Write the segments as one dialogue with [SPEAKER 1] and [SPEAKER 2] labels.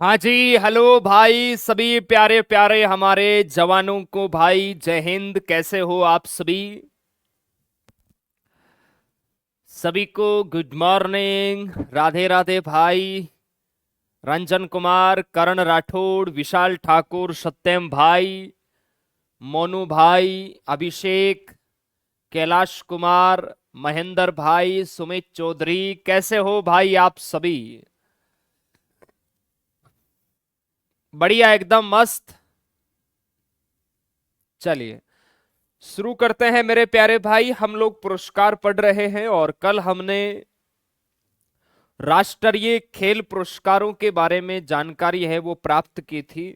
[SPEAKER 1] हाँ जी। हेलो भाई, सभी प्यारे प्यारे हमारे जवानों को भाई जय हिंद। कैसे हो आप सभी? सभी को गुड मॉर्निंग, राधे राधे भाई। रंजन कुमार, करण राठौड़, विशाल ठाकुर, सत्यम भाई, मोनू भाई, अभिषेक, कैलाश कुमार, महेंद्र भाई, सुमित चौधरी, कैसे हो भाई आप सभी? बढ़िया, एकदम मस्त। चलिए शुरू करते हैं मेरे प्यारे भाई। हम लोग पुरस्कार पढ़ रहे हैं और कल हमने राष्ट्रीय खेल पुरस्कारों के बारे में जानकारी है वो प्राप्त की थी।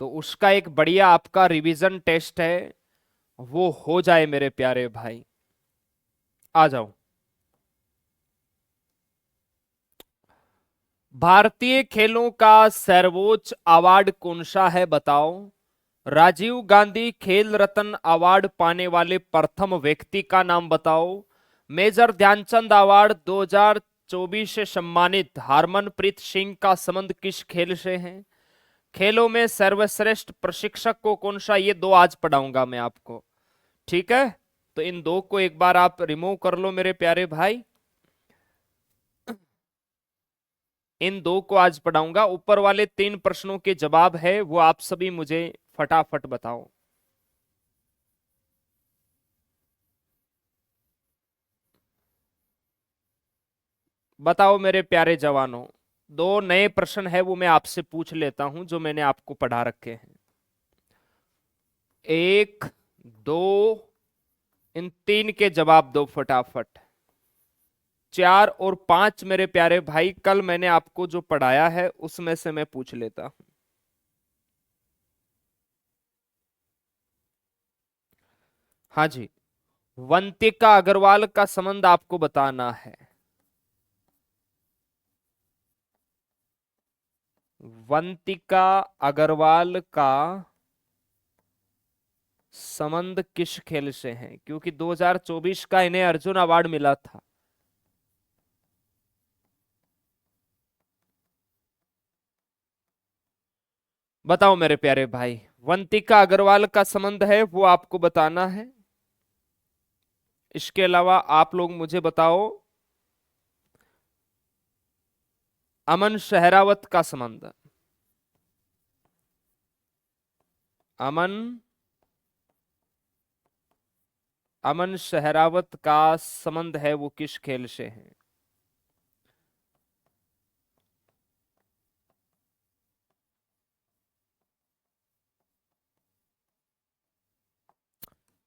[SPEAKER 1] तो उसका एक बढ़िया आपका रिवीजन टेस्ट है, वो हो जाए मेरे प्यारे भाई। आ जाओ। भारतीय खेलों का सर्वोच्च अवार्ड कौन सा है बताओ? राजीव गांधी खेल रत्न अवार्ड पाने वाले प्रथम व्यक्ति का नाम बताओ। मेजर ध्यानचंद अवार्ड 2024 से सम्मानित हरमनप्रीत सिंह का संबंध किस खेल से है? खेलों में सर्वश्रेष्ठ प्रशिक्षक को कौन सा? ये दो आज पढ़ाऊंगा मैं आपको, ठीक है? तो इन दो को एक बार आप रिमूव कर लो मेरे प्यारे भाई। इन दो को आज पढ़ाऊंगा। ऊपर वाले तीन प्रश्नों के जवाब है वो आप सभी मुझे फटाफट बताओ। बताओ मेरे प्यारे जवानों। दो नए प्रश्न है वो मैं आपसे पूछ लेता हूं जो मैंने आपको पढ़ा रखे हैं। एक, दो, इन तीन के जवाब दो फटाफट। चार और पांच मेरे प्यारे भाई कल मैंने आपको जो पढ़ाया है उसमें से मैं पूछ लेता हूं। हाँ जी। वंतिका अग्रवाल का संबंध आपको बताना है। वंतिका अग्रवाल का संबंध किस खेल से है? क्योंकि 2024 का इन्हें अर्जुन अवार्ड मिला था। बताओ मेरे प्यारे भाई, वंतिका अग्रवाल का संबंध है वो आपको बताना है। इसके अलावा आप लोग मुझे बताओ अमन शहरावत का संबंध। अमन अमन शहरावत का संबंध है वो किस खेल से है?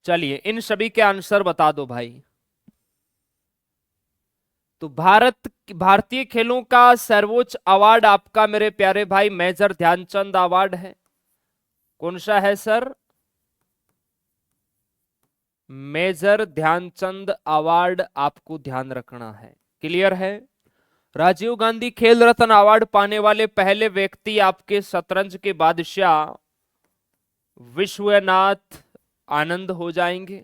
[SPEAKER 1] चलिए इन सभी के आंसर बता दो भाई। तो भारतीय खेलों का सर्वोच्च अवार्ड आपका मेरे प्यारे भाई मेजर ध्यानचंद अवार्ड है। कौन सा है सर? मेजर ध्यानचंद अवार्ड आपको ध्यान रखना है। क्लियर है? राजीव गांधी खेल रत्न अवार्ड पाने वाले पहले व्यक्ति आपके शतरंज के बादशाह विश्वनाथ आनंद हो जाएंगे।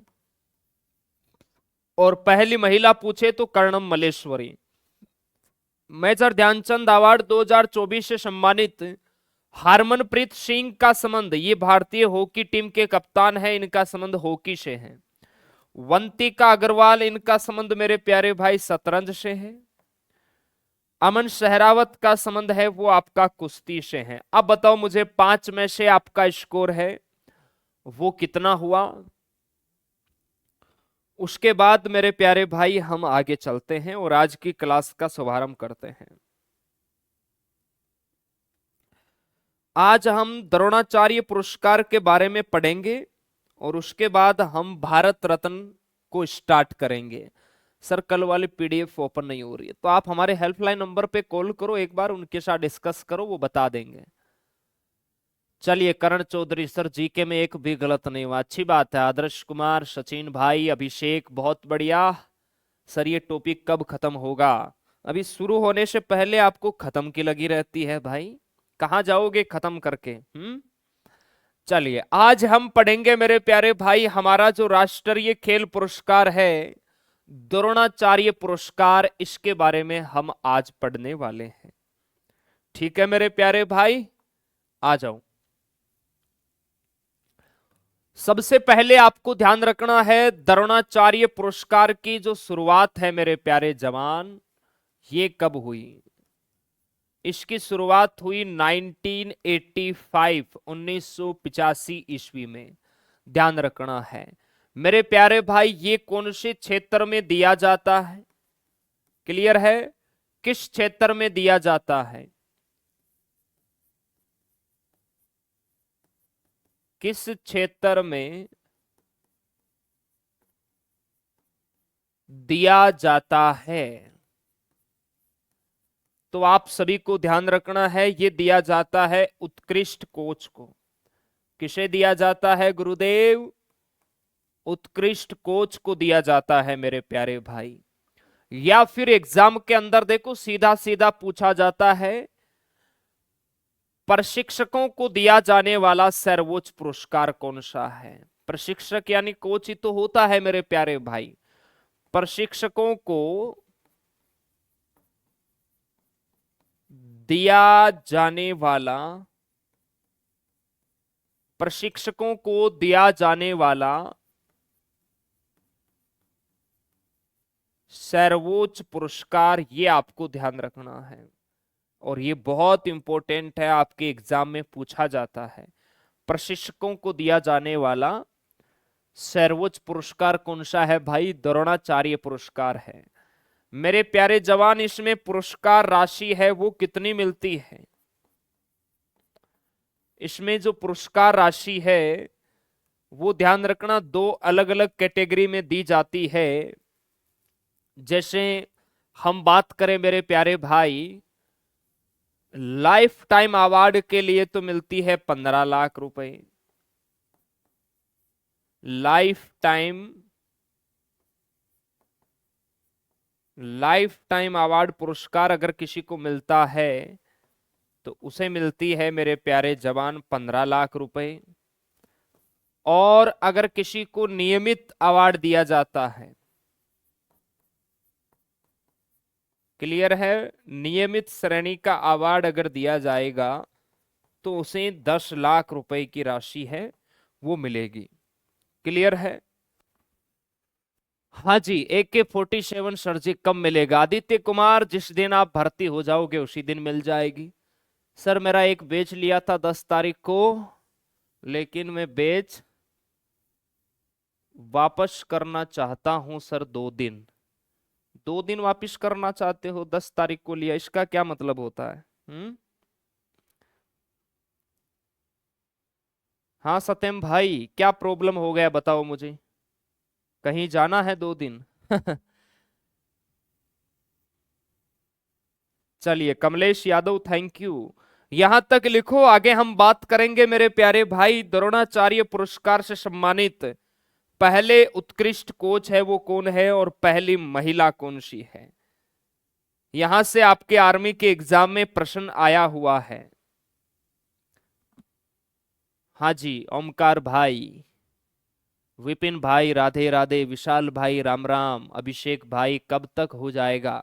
[SPEAKER 1] और पहली महिला पूछे तो कर्णम मल्लेश्वरी। मेजर ध्यानचंद अवार्ड 2024 से सम्मानित हरमनप्रीत सिंह का संबंध, ये भारतीय हॉकी टीम के कप्तान है, इनका संबंध हॉकी से है। वंतिका अग्रवाल, इनका संबंध मेरे प्यारे भाई शतरंज से है। अमन शहरावत का संबंध है वो आपका कुश्ती से है। अब बताओ मुझे पांच में से आपका स्कोर है वो कितना हुआ? उसके बाद मेरे प्यारे भाई हम आगे चलते हैं और आज की क्लास का शुभारंभ करते हैं। आज हम द्रोणाचार्य पुरस्कार के बारे में पढ़ेंगे और उसके बाद हम भारत रत्न को स्टार्ट करेंगे। सर कल वाली पीडीएफ ओपन नहीं हो रही है, तो आप हमारे हेल्पलाइन नंबर पे कॉल करो, एक बार उनके साथ डिस्कस करो, वो बता देंगे। चलिए करण चौधरी सर, जीके में एक भी गलत नहीं हुआ, अच्छी बात है। आदर्श कुमार, सचिन भाई, अभिषेक, बहुत बढ़िया। सर ये टॉपिक कब खत्म होगा? अभी शुरू होने से पहले आपको खत्म की लगी रहती है भाई, कहाँ जाओगे खत्म करके? चलिए आज हम पढ़ेंगे मेरे प्यारे भाई हमारा जो राष्ट्रीय खेल पुरस्कार है द्रोणाचार्य पुरस्कार, इसके बारे में हम आज पढ़ने वाले हैं। ठीक है मेरे प्यारे भाई, आ जाओ। सबसे पहले आपको ध्यान रखना है, द्रोणाचार्य पुरस्कार की जो शुरुआत है मेरे प्यारे जवान, ये कब हुई। इसकी शुरुआत हुई 1985, 1985 ईस्वी में। ध्यान रखना है मेरे प्यारे भाई, ये कौन से क्षेत्र में दिया जाता है, क्लियर है, किस क्षेत्र में दिया जाता है, किस क्षेत्र में दिया जाता है। तो आप सभी को ध्यान रखना है, ये दिया जाता है उत्कृष्ट कोच को। किसे दिया जाता है गुरुदेव, उत्कृष्ट कोच को दिया जाता है मेरे प्यारे भाई। या फिर एग्जाम के अंदर देखो सीधा सीधा पूछा जाता है, प्रशिक्षकों को दिया जाने वाला सर्वोच्च पुरस्कार कौन सा है। प्रशिक्षक यानी कोच ही तो होता है मेरे प्यारे भाई। प्रशिक्षकों को दिया जाने वाला, प्रशिक्षकों को दिया जाने वाला सर्वोच्च पुरस्कार, ये आपको ध्यान रखना है और ये बहुत इंपॉर्टेंट है, आपके एग्जाम में पूछा जाता है। प्रशिक्षकों को दिया जाने वाला सर्वोच्च पुरस्कार कौन सा है भाई, द्रोणाचार्य पुरस्कार है। मेरे प्यारे जवान, इसमें पुरस्कार राशि है वो कितनी मिलती है, इसमें जो पुरस्कार राशि है वो ध्यान रखना दो अलग अलग कैटेगरी में दी जाती है। जैसे हम बात करें मेरे प्यारे भाई, लाइफ टाइम अवार्ड के लिए तो मिलती है 15 लाख रुपए। लाइफ टाइम अवार्ड पुरस्कार अगर किसी को मिलता है तो उसे मिलती है मेरे प्यारे जवान 15 लाख रुपए। और अगर किसी को नियमित अवार्ड दिया जाता है, क्लियर है, नियमित श्रेणी का अवार्ड अगर दिया जाएगा तो उसे 10 लाख रुपए की राशि है वो मिलेगी। क्लियर है। हाँ जी, AK-47 सर जी कब मिलेगा। आदित्य कुमार, जिस दिन आप भर्ती हो जाओगे उसी दिन मिल जाएगी। सर मेरा एक बैच लिया था 10 तारीख को, लेकिन मैं बैच वापस करना चाहता हूं सर। 2 दिन वापस करना चाहते हो, 10 तारीख को लिया, इसका क्या मतलब होता है। हाँ सत्यम भाई, क्या प्रॉब्लम हो गया बताओ मुझे, कहीं जाना है 2 दिन। चलिए कमलेश यादव, थैंक यू। यहां तक लिखो, आगे हम बात करेंगे मेरे प्यारे भाई, द्रोणाचार्य पुरस्कार से सम्मानित पहले उत्कृष्ट कोच है वो कौन है और पहली महिला कौन सी है। यहां से आपके आर्मी के एग्जाम में प्रश्न आया हुआ है। हाँ जी, ओमकार भाई, विपिन भाई राधे राधे, विशाल भाई राम राम, अभिषेक भाई कब तक हो जाएगा।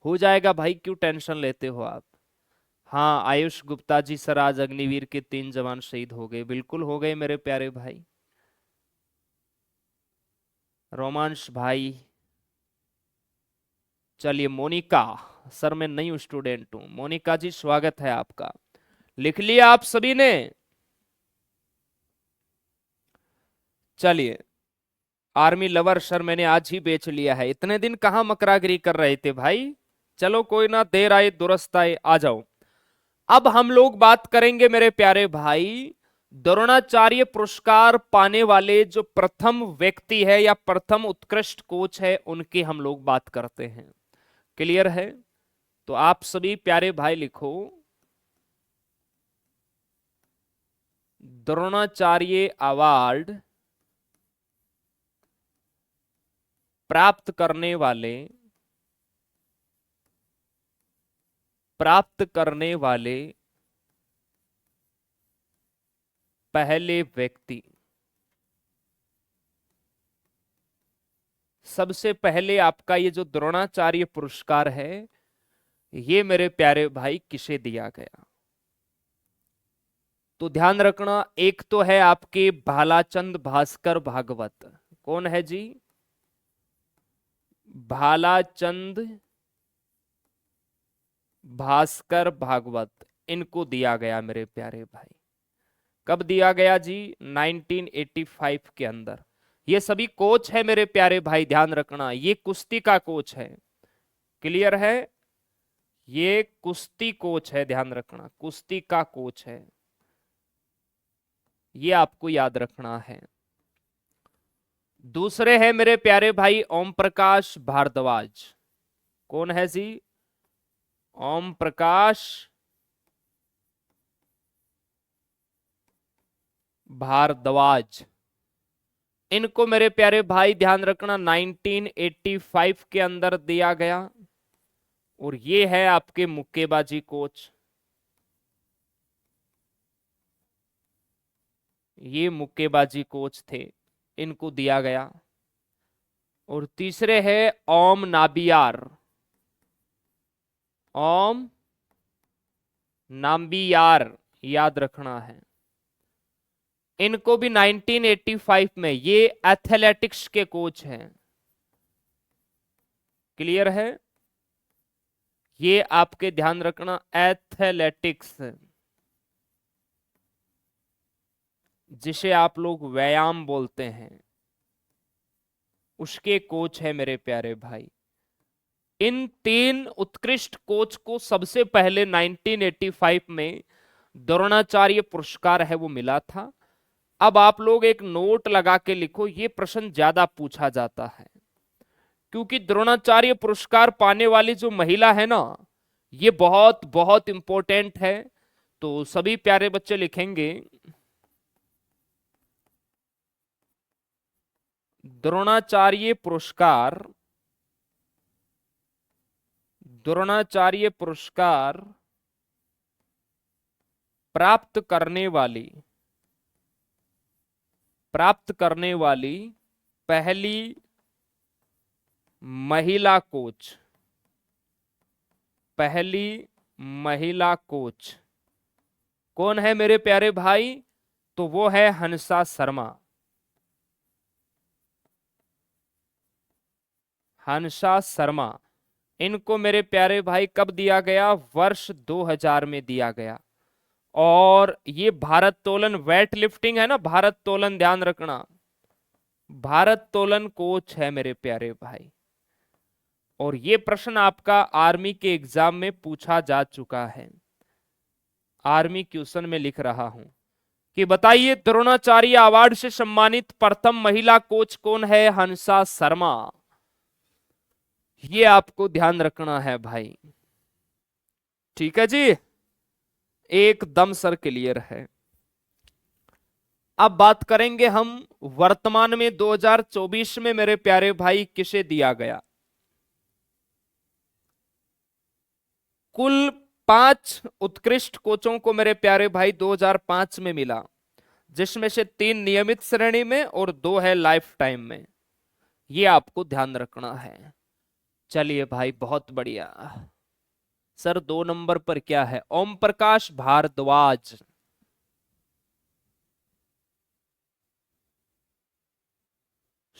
[SPEAKER 1] हो जाएगा भाई, क्यों टेंशन लेते हो आप। हाँ आयुष गुप्ता जी, सर आज अग्निवीर के 3 जवान शहीद हो गए। बिल्कुल हो गए मेरे प्यारे भाई। रोमांश भाई, चलिए मोनिका, सर मैं नई स्टूडेंट हूं। मोनिका जी स्वागत है आपका, लिख लिया आप सभी ने। चलिए आर्मी लवर, सर मैंने आज ही बेच लिया है। इतने दिन कहां मकरागिरी कर रहे थे भाई। चलो कोई ना, देर आए दुरुस्त आए, आ जाओ। अब हम लोग बात करेंगे मेरे प्यारे भाई, द्रोणाचार्य पुरस्कार पाने वाले जो प्रथम व्यक्ति है या प्रथम उत्कृष्ट कोच है उनकी हम लोग बात करते हैं। क्लियर है। तो आप सभी प्यारे भाई लिखो, द्रोणाचार्य अवार्ड प्राप्त करने वाले पहले व्यक्ति। सबसे पहले आपका ये जो द्रोणाचार्य पुरस्कार है ये मेरे प्यारे भाई किसे दिया गया? तो ध्यान रखना, एक तो है आपके भालाचंद भास्कर भागवत। कौन है जी? भालाचंद भास्कर भागवत, इनको दिया गया मेरे प्यारे भाई। कब दिया गया जी? 1985 के अंदर। ये सभी कोच है मेरे प्यारे भाई, ध्यान रखना, ये कुश्ती का कोच है। क्लियर है? ये कुश्ती कोच है, ध्यान रखना, कुश्ती का कोच है, ये आपको याद रखना है। दूसरे है मेरे प्यारे भाई ओम प्रकाश भारद्वाज। कौन है जी? ओम प्रकाश भारद्वाज। इनको मेरे प्यारे भाई ध्यान रखना 1985 के अंदर दिया गया। और ये है आपके मुक्केबाजी कोच, ये मुक्केबाजी कोच थे, इनको दिया गया। और तीसरे है ओम नाबियार, ओम नाम्बियार, याद रखना है। इनको भी 1985 में, ये एथलेटिक्स के कोच हैं। क्लियर है? ये आपके ध्यान रखना, एथलेटिक्स, जिसे आप लोग व्यायाम बोलते हैं, उसके कोच है मेरे प्यारे भाई। इन तीन उत्कृष्ट कोच को सबसे पहले 1985 में द्रोणाचार्य पुरस्कार है वो मिला था। अब आप लोग एक नोट लगा के लिखो, ये प्रश्न ज्यादा पूछा जाता है, क्योंकि द्रोणाचार्य पुरस्कार पाने वाली जो महिला है ना, ये बहुत बहुत इंपॉर्टेंट है। तो सभी प्यारे बच्चे लिखेंगे, द्रोणाचार्य पुरस्कार, द्रोणाचार्य पुरस्कार प्राप्त करने वाली, प्राप्त करने वाली पहली महिला कोच, पहली महिला कोच कौन है मेरे प्यारे भाई? तो वो है हंसा शर्मा, हंसा शर्मा। इनको मेरे प्यारे भाई कब दिया गया? वर्ष 2000 में दिया गया। और ये भारत तोलन, वेट लिफ्टिंग है ना, भारत तोलन, ध्यान रखना, भारत तोलन कोच है मेरे प्यारे भाई। और ये प्रश्न आपका आर्मी के एग्जाम में पूछा जा चुका है। आर्मी क्वेश्चन में लिख रहा हूं कि बताइए द्रोणाचार्य अवार्ड से सम्मानित प्रथम महिला कोच कौन है? हंसा शर्मा। ये आपको ध्यान रखना है भाई। ठीक है जी, एकदम सर क्लियर है। अब बात करेंगे हम वर्तमान में 2024 में मेरे प्यारे भाई किसे दिया गया? कुल 5 उत्कृष्ट कोचों को मेरे प्यारे भाई 2005 में मिला, जिसमें से 3 नियमित श्रेणी में और 2 है लाइफ टाइम में। ये आपको ध्यान रखना है। चलिए भाई, बहुत बढ़िया। सर 2 नंबर पर क्या है? ओम प्रकाश भारद्वाज।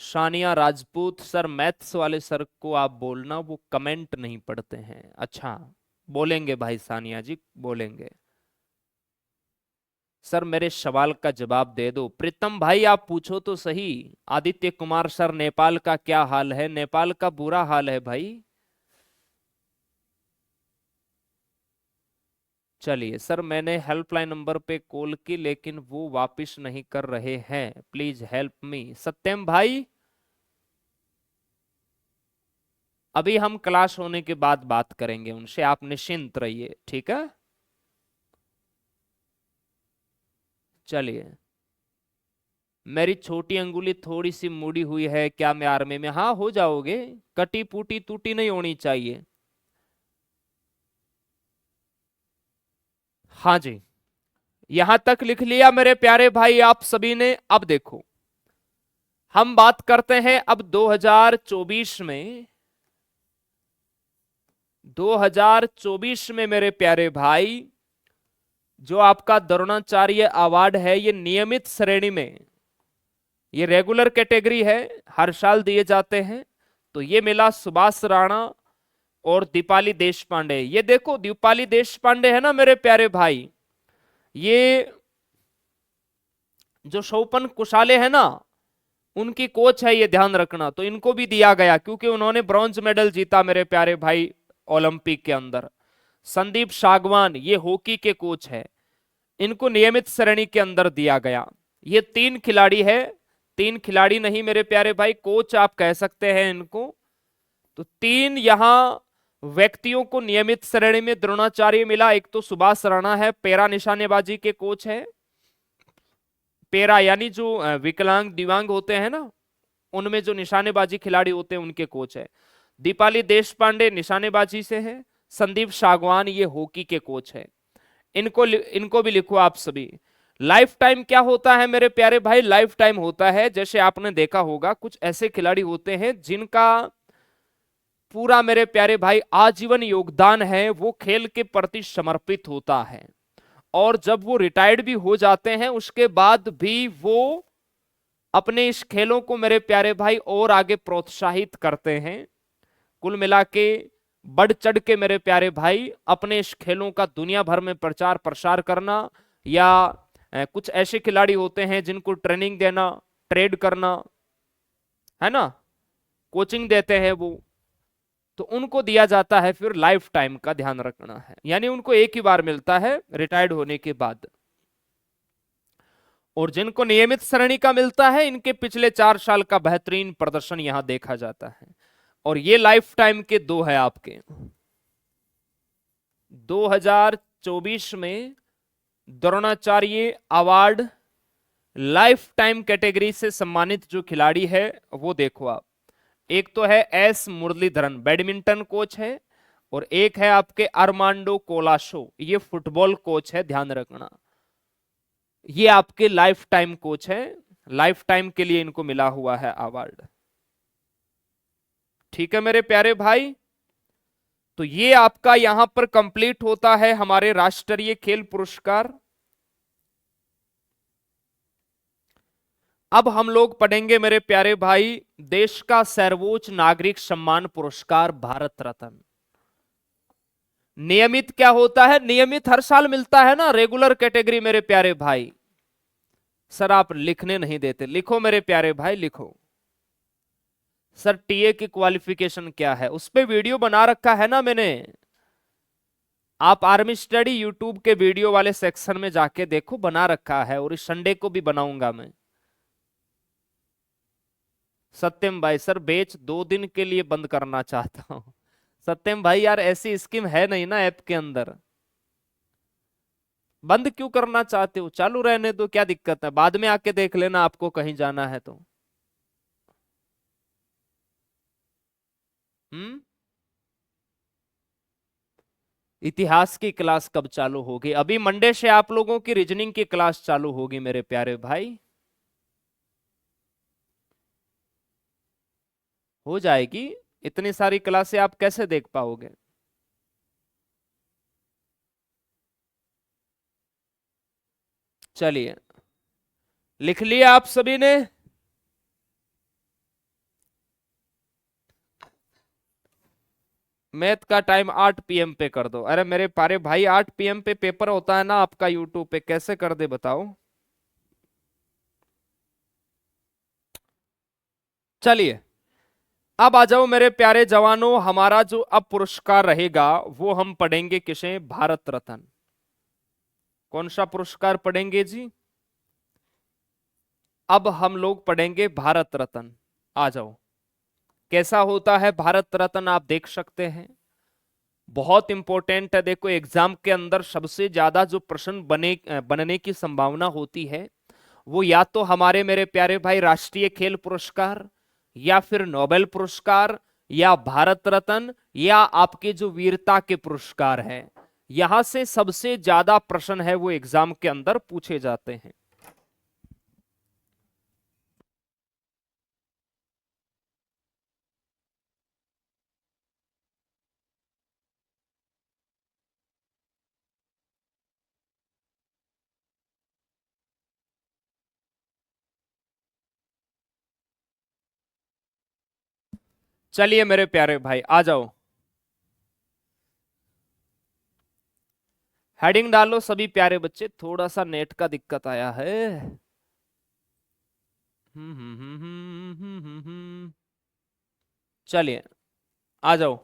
[SPEAKER 1] सानिया राजपूत। सर मैथ्स वाले सर को आप बोलना, वो कमेंट नहीं पढ़ते हैं। अच्छा, बोलेंगे भाई, सानिया जी बोलेंगे। सर मेरे सवाल का जवाब दे दो। प्रीतम भाई आप पूछो तो सही। आदित्य कुमार सर, नेपाल का क्या हाल है? नेपाल का बुरा हाल है भाई। चलिए सर, मैंने हेल्पलाइन नंबर पे कॉल की, लेकिन वो वापस नहीं कर रहे हैं, प्लीज हेल्प मी। सत्यम भाई, अभी हम क्लास होने के बाद बात करेंगे उनसे, आप निश्चिंत रहिए, ठीक है? चलिए, मेरी छोटी अंगुली थोड़ी सी मुड़ी हुई है, क्या मैं आर्मी में? हाँ, हो जाओगे, कटी पुटी टूटी नहीं होनी चाहिए। हाँ जी, यहां तक लिख लिया मेरे प्यारे भाई आप सभी ने। अब देखो, हम बात करते हैं अब 2024 में 2024 में मेरे प्यारे भाई जो आपका द्रोणाचार्य अवार्ड है, ये नियमित श्रेणी में, ये रेगुलर कैटेगरी है, हर साल दिए जाते हैं। तो ये मिला सुभाष राणा और दीपाली देश पांडे। ये देखो दीपाली देश पांडे है ना मेरे प्यारे भाई, ये जो शोपन कुशाले है ना, उनकी कोच है, ये ध्यान रखना। तो इनको भी दिया गया क्योंकि उन्होंने ब्रॉन्ज मेडल जीता मेरे प्यारे भाई ओलंपिक के अंदर। संदीप सागवान ये हॉकी के कोच है, इनको नियमित श्रेणी के अंदर दिया गया। ये 3 खिलाड़ी है, 3 खिलाड़ी नहीं मेरे प्यारे भाई, कोच आप कह सकते हैं इनको। तो 3 यहां व्यक्तियों को नियमित श्रेणी में द्रोणाचार्य मिला। एक तो सुभाष राणा है, पैरा निशानेबाजी के कोच है, पैरा यानी जो विकलांग दिव्यांग होते हैं ना, उनमें जो निशानेबाजी खिलाड़ी होते हैं उनके कोच है। दीपाली देश पांडे निशानेबाजी से है, संदीप सागवान ये हॉकी के कोच है। इनको भी लिखो आप सभी। लाइफ टाइम क्या होता है मेरे प्यारे भाई? लाइफ टाइम होता है, जैसे आपने देखा होगा कुछ ऐसे खिलाड़ी होते हैं जिनका पूरा मेरे प्यारे भाई आजीवन योगदान है, वो खेल के प्रति समर्पित होता है, और जब वो रिटायर्ड भी हो जाते हैं उसके बाद भी वो अपने इस खेलों को मेरे प्यारे भाई और आगे प्रोत्साहित करते हैं। कुल मिला के बढ़ चढ़ के मेरे प्यारे भाई अपने इस खेलों का दुनिया भर में प्रचार प्रसार करना, या कुछ ऐसे खिलाड़ी होते हैं जिनको ट्रेनिंग देना, ट्रेड करना, है ना, कोचिंग देते हैं वो, तो उनको दिया जाता है फिर लाइफ टाइम का, ध्यान रखना है, यानी उनको एक ही बार मिलता है रिटायर्ड होने के बाद। और जिनको नियमित श्रेणी का मिलता है, इनके पिछले 4 साल का बेहतरीन प्रदर्शन यहां देखा जाता है। और ये लाइफ टाइम के 2 है आपके। 2024 में Dronacharya award life time category से सम्मानित जो खिलाड़ी है वो देखो आप। एक तो है एस मुरलीधरन, बैडमिंटन कोच है, और एक है आपके अरमांडो कोलाशो, ये फुटबॉल कोच है, ध्यान रखना। ये आपके लाइफ टाइम कोच है, लाइफ टाइम के लिए इनको मिला हुआ है अवार्ड। ठीक है मेरे प्यारे भाई, तो ये आपका यहां पर कंप्लीट होता है हमारे राष्ट्रीय खेल पुरस्कार। अब हम लोग पढ़ेंगे मेरे प्यारे भाई देश का सर्वोच्च नागरिक सम्मान पुरस्कार भारत रत्न। नियमित क्या होता है? नियमित हर साल मिलता है ना, रेगुलर कैटेगरी मेरे प्यारे भाई। सर आप लिखने नहीं देते, लिखो मेरे प्यारे भाई लिखो। सर टीए की क्वालिफिकेशन क्या है, उस पे वीडियो बना रखा है ना मैंने, आप आर्मी स्टडी यूट्यूब के वीडियो वाले सेक्शन में जाके देखो, बना रखा है, और इस संडे को भी बनाऊंगा मैं। सत्यम भाई सर बैच 2 दिन के लिए बंद करना चाहता हूं। सत्यम भाई यार ऐसी स्कीम है नहीं ना ऐप के अंदर। बंद क्यों करना चाहते हो? चालू रहने दो, क्या दिक्कत है, बाद में आके देख लेना आपको कहीं जाना है तो। हम्म। इतिहास की क्लास कब चालू होगी? अभी मंडे से आप लोगों की रीजनिंग की क्लास चालू होगी मेरे प्यारे भाई। हो जाएगी, इतनी सारी क्लासें आप कैसे देख पाओगे? चलिए, लिख लिया आप सभी ने? मैथ का टाइम 8 PM पे कर दो। अरे मेरे प्यारे भाई 8 PM पे पेपर होता है ना आपका यूट्यूब पे, कैसे कर दे बताओ। चलिए, अब आ जाओ मेरे प्यारे जवानों, हमारा जो अब पुरस्कार रहेगा वो हम पढ़ेंगे किसे? भारत रत्न। कौन सा पुरस्कार पढ़ेंगे जी? अब हम लोग पढ़ेंगे भारत रत्न। आ जाओ, कैसा होता है भारत रत्न आप देख सकते हैं, बहुत इंपॉर्टेंट है। देखो एग्जाम के अंदर सबसे ज्यादा जो प्रश्न बनने की संभावना होती है वो या तो हमारे मेरे प्यारे भाई राष्ट्रीय खेल पुरस्कार, या फिर नोबेल पुरस्कार, या भारत रत्न, या आपके जो वीरता के पुरस्कार हैं, यहां से सबसे ज्यादा प्रश्न है वो एग्जाम के अंदर पूछे जाते हैं। चलिए मेरे प्यारे भाई आ जाओ, हेडिंग डालो सभी प्यारे बच्चे। थोड़ा सा नेट का दिक्कत आया है। चलिए आ जाओ।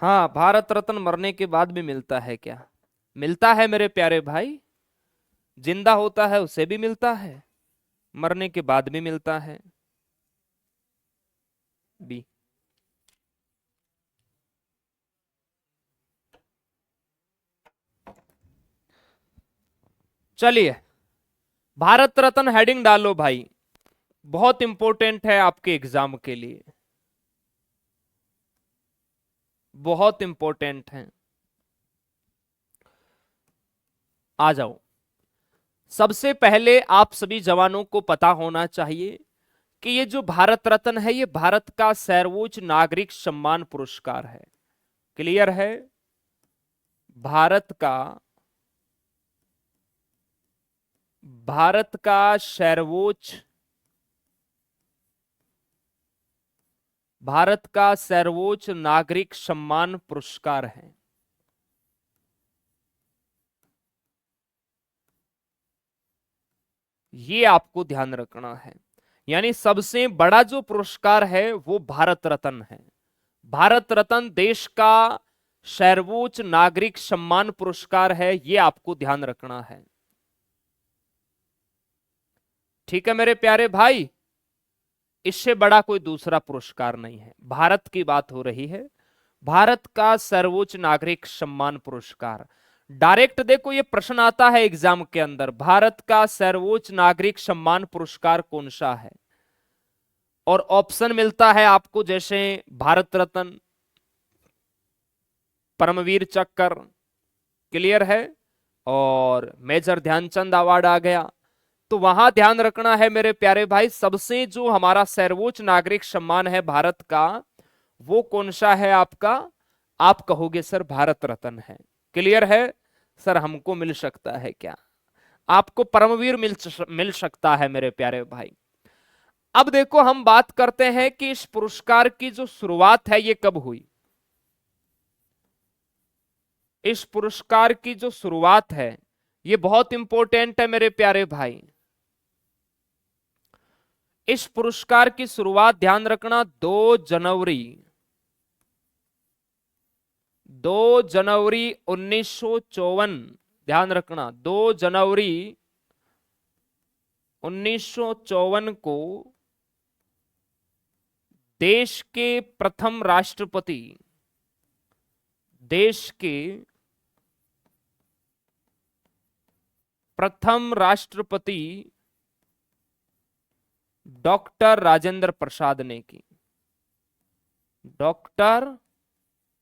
[SPEAKER 1] हाँ, भारत रत्न मरने के बाद भी मिलता है क्या? मिलता है मेरे प्यारे भाई। जिंदा होता है उसे भी मिलता है, मरने के बाद भी मिलता है। बी। चलिए, भारत रत्न हेडिंग डालो भाई, बहुत इंपॉर्टेंट है आपके एग्जाम के लिए, बहुत इंपॉर्टेंट है। आ जाओ। सबसे पहले आप सभी जवानों को पता होना चाहिए कि ये जो भारत रत्न है ये भारत का सर्वोच्च नागरिक सम्मान पुरस्कार है। क्लियर है? भारत का सर्वोच्च, भारत का सर्वोच्च नागरिक सम्मान पुरस्कार है। ये आपको ध्यान रखना है। यानी सबसे बड़ा जो पुरस्कार है वो भारत रत्न है। भारत रत्न देश का सर्वोच्च नागरिक सम्मान पुरस्कार है, ये आपको ध्यान रखना है। ठीक है मेरे प्यारे भाई, इससे बड़ा कोई दूसरा पुरस्कार नहीं है। भारत की बात हो रही है, भारत का सर्वोच्च नागरिक सम्मान पुरस्कार। डायरेक्ट देखो ये प्रश्न आता है एग्जाम के अंदर, भारत का सर्वोच्च नागरिक सम्मान पुरस्कार कौन सा है, और ऑप्शन मिलता है आपको जैसे भारत रत्न, परमवीर चक्र, क्लियर है, और मेजर ध्यानचंद अवार्ड आ गया। तो वहां ध्यान रखना है मेरे प्यारे भाई, सबसे जो हमारा सर्वोच्च नागरिक सम्मान है भारत का, वो कौन सा है आपका? आप कहोगे सर भारत रत्न है। क्लियर है? सर हमको मिल सकता है क्या? आपको परमवीर मिल सकता है मेरे प्यारे भाई। अब देखो हम बात करते हैं कि इस पुरस्कार की जो शुरुआत है ये कब हुई। इस पुरस्कार की जो शुरुआत है ये बहुत इंपॉर्टेंट है मेरे प्यारे भाई। इस पुरस्कार की शुरुआत ध्यान रखना 2 जनवरी 1954। ध्यान रखना 2 जनवरी 1954 को देश के प्रथम राष्ट्रपति, देश के प्रथम राष्ट्रपति डॉक्टर राजेंद्र प्रसाद ने की। डॉक्टर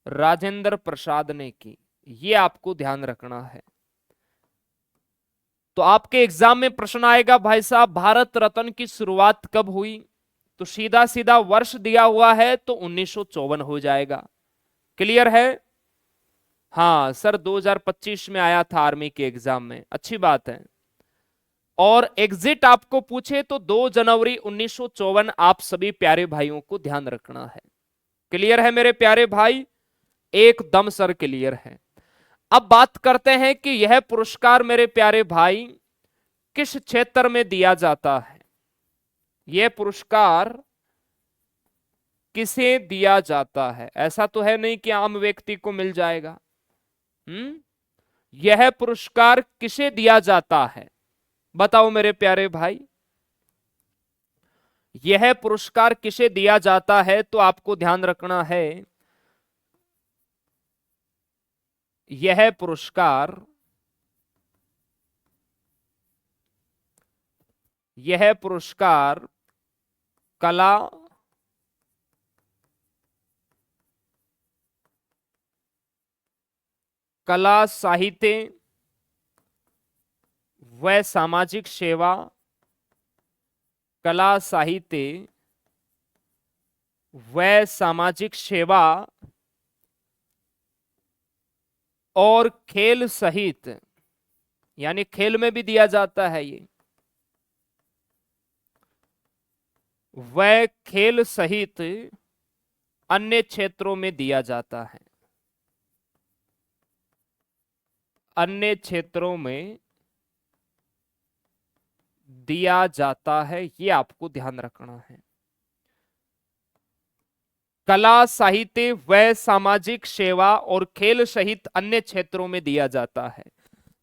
[SPEAKER 1] राजेंद्र प्रसाद ने की, ये आपको ध्यान रखना है। तो आपके एग्जाम में प्रश्न आएगा भाई साहब भारत रत्न की शुरुआत कब हुई, तो सीधा सीधा वर्ष दिया हुआ है तो 1954 हो जाएगा। क्लियर है? हाँ सर 2025 में आया था आर्मी के एग्जाम में, अच्छी बात है। और एग्जिट आपको पूछे तो 2 जनवरी 1954 आप सभी प्यारे भाइयों को ध्यान रखना है। क्लियर है मेरे प्यारे भाई? एकदम सर क्लियर है। अब बात करते हैं कि यह पुरस्कार मेरे प्यारे भाई किस क्षेत्र में दिया जाता है। यह पुरस्कार किसे दिया जाता है? ऐसा तो है नहीं कि आम व्यक्ति को मिल जाएगा। यह पुरस्कार किसे दिया जाता है बताओ मेरे प्यारे भाई। यह पुरस्कार किसे दिया जाता है तो आपको ध्यान रखना है, यह पुरस्कार, यह पुरस्कार कला, कला साहित्य व सामाजिक सेवा, कला साहित्य व सामाजिक सेवा और खेल सहित, यानी खेल में भी दिया जाता है ये, वह खेल सहित अन्य क्षेत्रों में दिया जाता है, अन्य क्षेत्रों में दिया जाता है, ये आपको ध्यान रखना है। कला, साहित्य व सामाजिक सेवा और खेल सहित अन्य क्षेत्रों में दिया जाता है।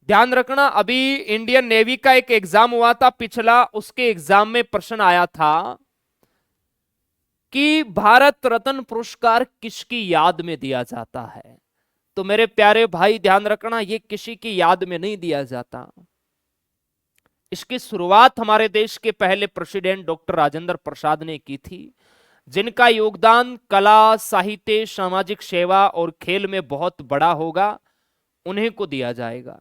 [SPEAKER 1] ध्यान रखना, अभी इंडियन नेवी का एक एग्जाम हुआ था पिछला, उसके एग्जाम में प्रश्न आया था कि भारत रत्न पुरस्कार किसकी याद में दिया जाता है। तो मेरे प्यारे भाई ध्यान रखना, ये किसी की याद में नहीं दिया जाता। इसकी शुरुआत हमारे देश के पहले प्रेसिडेंट डॉक्टर राजेंद्र प्रसाद ने की थी, जिनका योगदान कला, साहित्य, सामाजिक सेवा और खेल में बहुत बड़ा होगा, उन्हीं को दिया जाएगा।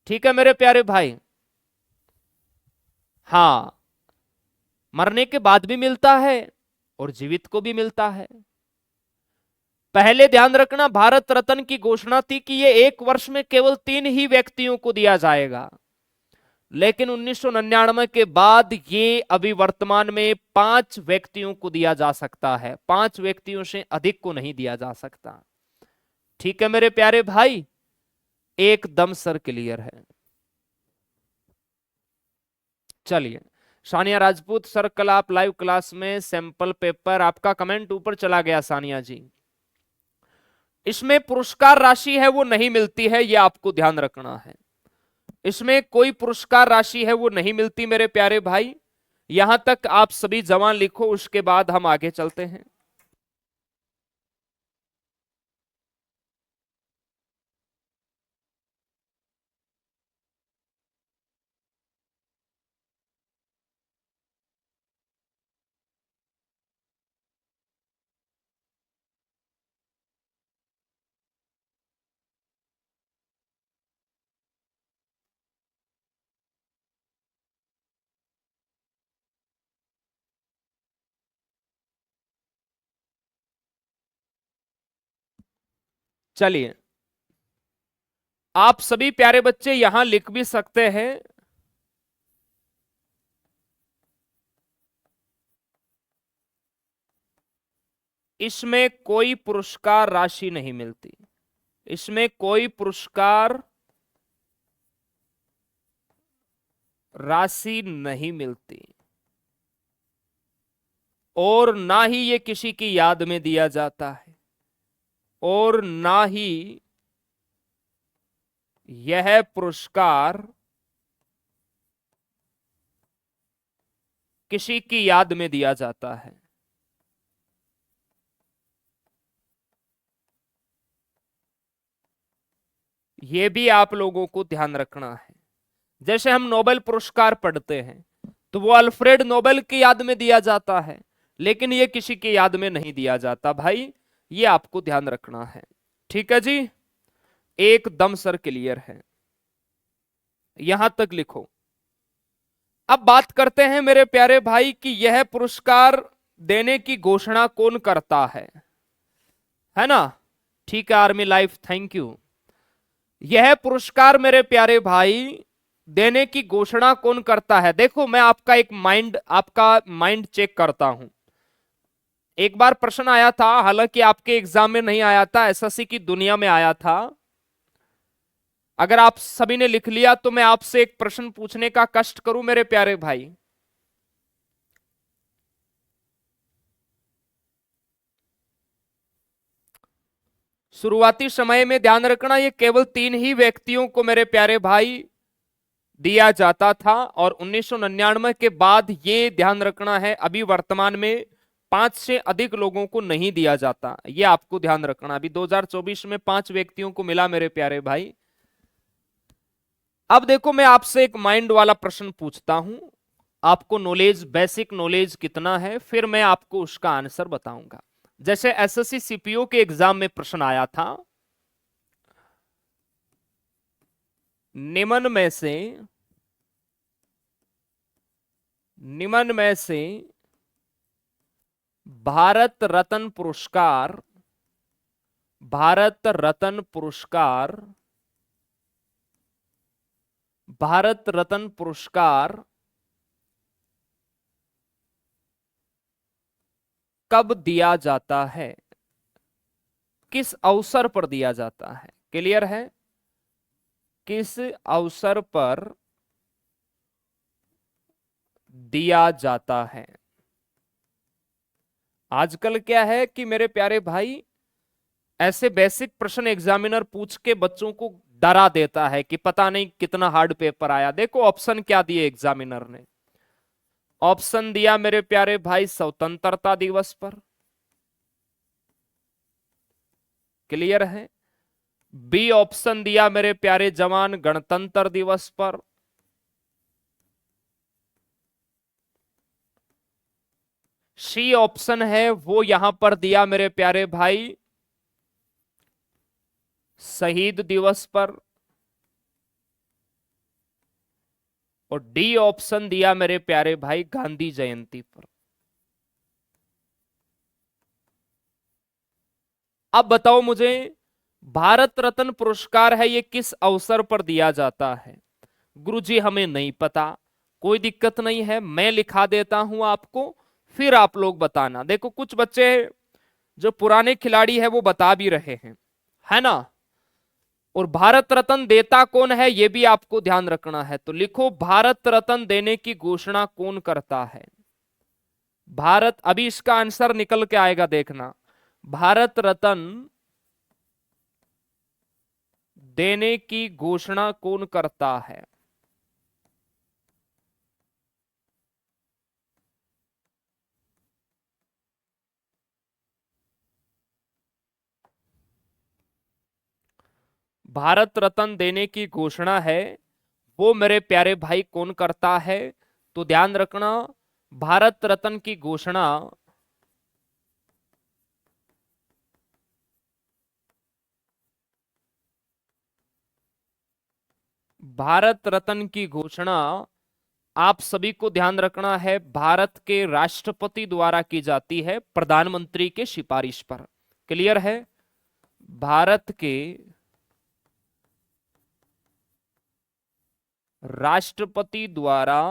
[SPEAKER 1] ठीक है मेरे प्यारे भाई। हां, मरने के बाद भी मिलता है और जीवित को भी मिलता है। पहले ध्यान रखना, भारत रत्न की घोषणा थी कि ये एक वर्ष में केवल 3 ही व्यक्तियों को दिया जाएगा, लेकिन 1999 के बाद ये अभी वर्तमान में 5 व्यक्तियों को दिया जा सकता है, 5 व्यक्तियों से अधिक को नहीं दिया जा सकता। ठीक है मेरे प्यारे भाई, एकदम सर क्लियर है। चलिए, सानिया राजपूत सर, कल आप लाइव क्लास में सैंपल पेपर, आपका कमेंट ऊपर चला गया सानिया जी। इसमें पुरस्कार राशि है वो नहीं मिलती है, ये आपको ध्यान रखना है। इसमें कोई पुरस्कार राशि है वो नहीं मिलती मेरे प्यारे भाई। यहां तक आप सभी जवान लिखो, उसके बाद हम आगे चलते हैं। चलिए, आप सभी प्यारे बच्चे यहां लिख भी सकते हैं, इसमें कोई पुरस्कार राशि नहीं मिलती, इसमें कोई पुरस्कार राशि नहीं मिलती, और ना ही ये किसी की याद में दिया जाता है, और ना ही यह पुरस्कार किसी की याद में दिया जाता है। यह भी आप लोगों को ध्यान रखना है। जैसे हम नोबेल पुरस्कार पढ़ते हैं तो वो अल्फ्रेड नोबेल की याद में दिया जाता है, लेकिन ये किसी की याद में नहीं दिया जाता भाई, ये आपको ध्यान रखना है। ठीक है जी, एकदम सर क्लियर है, यहां तक लिखो। अब बात करते हैं मेरे प्यारे भाई कि यह पुरस्कार देने की घोषणा कौन करता है ना। ठीक है आर्मी लाइफ, थैंक यू। यह पुरस्कार मेरे प्यारे भाई देने की घोषणा कौन करता है। देखो, मैं आपका माइंड चेक करता हूं। एक बार प्रश्न आया था, हालांकि आपके एग्जाम में नहीं आया था, एसएससी की दुनिया में आया था। अगर आप सभी ने लिख लिया तो मैं आपसे एक प्रश्न पूछने का कष्ट करूं मेरे प्यारे भाई। शुरुआती समय में ध्यान रखना, ये केवल 3 ही व्यक्तियों को मेरे प्यारे भाई दिया जाता था, और 1999 के बाद ये ध्यान रखना है, अभी वर्तमान में 5 से अधिक लोगों को नहीं दिया जाता, ये आपको ध्यान रखना। अभी 2024 में 5 व्यक्तियों को मिला मेरे प्यारे भाई। अब देखो, मैं आपसे एक माइंड वाला प्रश्न पूछता हूं, आपको नॉलेज, बेसिक नॉलेज कितना है, फिर मैं आपको उसका आंसर बताऊंगा। जैसे एसएससी सीपीओ के एग्जाम में प्रश्न आया था, निम्न में से भारत रत्न पुरस्कार, भारत रत्न पुरस्कार, भारत रत्न पुरस्कार कब दिया जाता है, किस अवसर पर दिया जाता है? क्लियर है? किस अवसर पर दिया जाता है? आजकल क्या है कि मेरे प्यारे भाई, ऐसे बेसिक प्रश्न एग्जामिनर पूछ के बच्चों को डरा देता है कि पता नहीं कितना हार्ड पेपर आया। देखो ऑप्शन क्या दिए एग्जामिनर ने। ऑप्शन दिया मेरे प्यारे भाई स्वतंत्रता दिवस पर, क्लियर है। बी ऑप्शन दिया मेरे प्यारे जवान गणतंत्र दिवस पर। सी ऑप्शन है वो यहां पर दिया मेरे प्यारे भाई शहीद दिवस पर। और डी ऑप्शन दिया मेरे प्यारे भाई गांधी जयंती पर। अब बताओ मुझे, भारत रत्न पुरस्कार है ये किस अवसर पर दिया जाता है? गुरुजी हमें नहीं पता। कोई दिक्कत नहीं है, मैं लिखा देता हूं आपको, फिर आप लोग बताना। देखो कुछ बच्चे जो पुराने खिलाड़ी है वो बता भी रहे हैं, है ना। और भारत रत्न देता कौन है ये भी आपको ध्यान रखना है। तो लिखो भारत रत्न देने की घोषणा कौन करता है? भारत, अभी इसका आंसर निकल के आएगा देखना। भारत रत्न देने की घोषणा कौन करता है? भारत रत्न देने की घोषणा है वो मेरे प्यारे भाई कौन करता है? तो ध्यान रखना, भारत रत्न की घोषणा भारत रत्न की घोषणा आप सभी को ध्यान रखना है, भारत के राष्ट्रपति द्वारा की जाती है प्रधानमंत्री के सिफारिश पर। क्लियर है? भारत के राष्ट्रपति द्वारा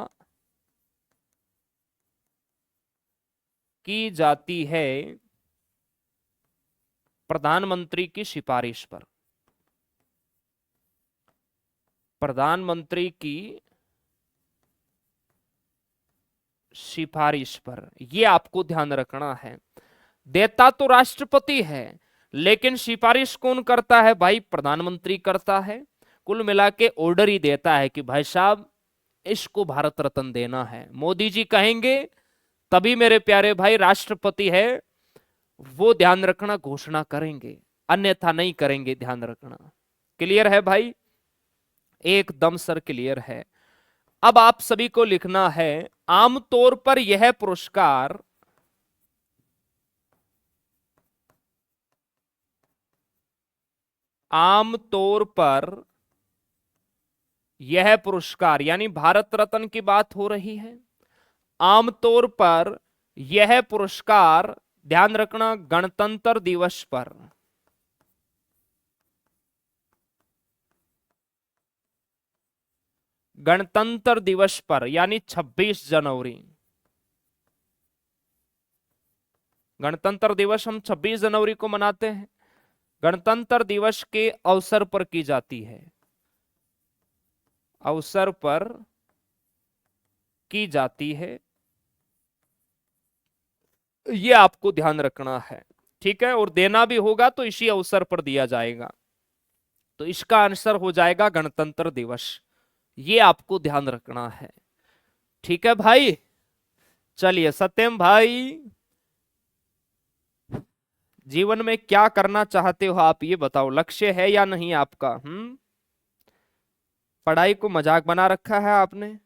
[SPEAKER 1] की जाती है प्रधानमंत्री की सिफारिश पर। प्रधानमंत्री की सिफारिश पर, यह आपको ध्यान रखना है। देता तो राष्ट्रपति है, लेकिन सिफारिश कौन करता है भाई? प्रधानमंत्री करता है। कुल मिला के ऑर्डर ही देता है कि भाई साहब इसको भारत रत्न देना है। मोदी जी कहेंगे तभी मेरे प्यारे भाई राष्ट्रपति है वो ध्यान रखना घोषणा करेंगे, अन्यथा नहीं करेंगे, ध्यान रखना। क्लियर है भाई? एकदम सर क्लियर है। अब आप सभी को लिखना है, आमतौर पर यह पुरस्कार आमतौर पर यह पुरस्कार, यानी भारत रत्न की बात हो रही है, आमतौर पर यह पुरस्कार ध्यान रखना गणतंत्र दिवस पर, गणतंत्र दिवस पर यानी 26 जनवरी। गणतंत्र दिवस हम 26 जनवरी को मनाते हैं। गणतंत्र दिवस के अवसर पर की जाती है, अवसर पर की जाती है, ये आपको ध्यान रखना है। ठीक है? और देना भी होगा तो इसी अवसर पर दिया जाएगा। तो इसका आंसर हो जाएगा गणतंत्र दिवस, ये आपको ध्यान रखना है। ठीक है भाई? चलिए सत्यम भाई, जीवन में क्या करना चाहते हो आप ये बताओ, लक्ष्य है या नहीं आपका? पढ़ाई को मजाक बना रखा है आपने।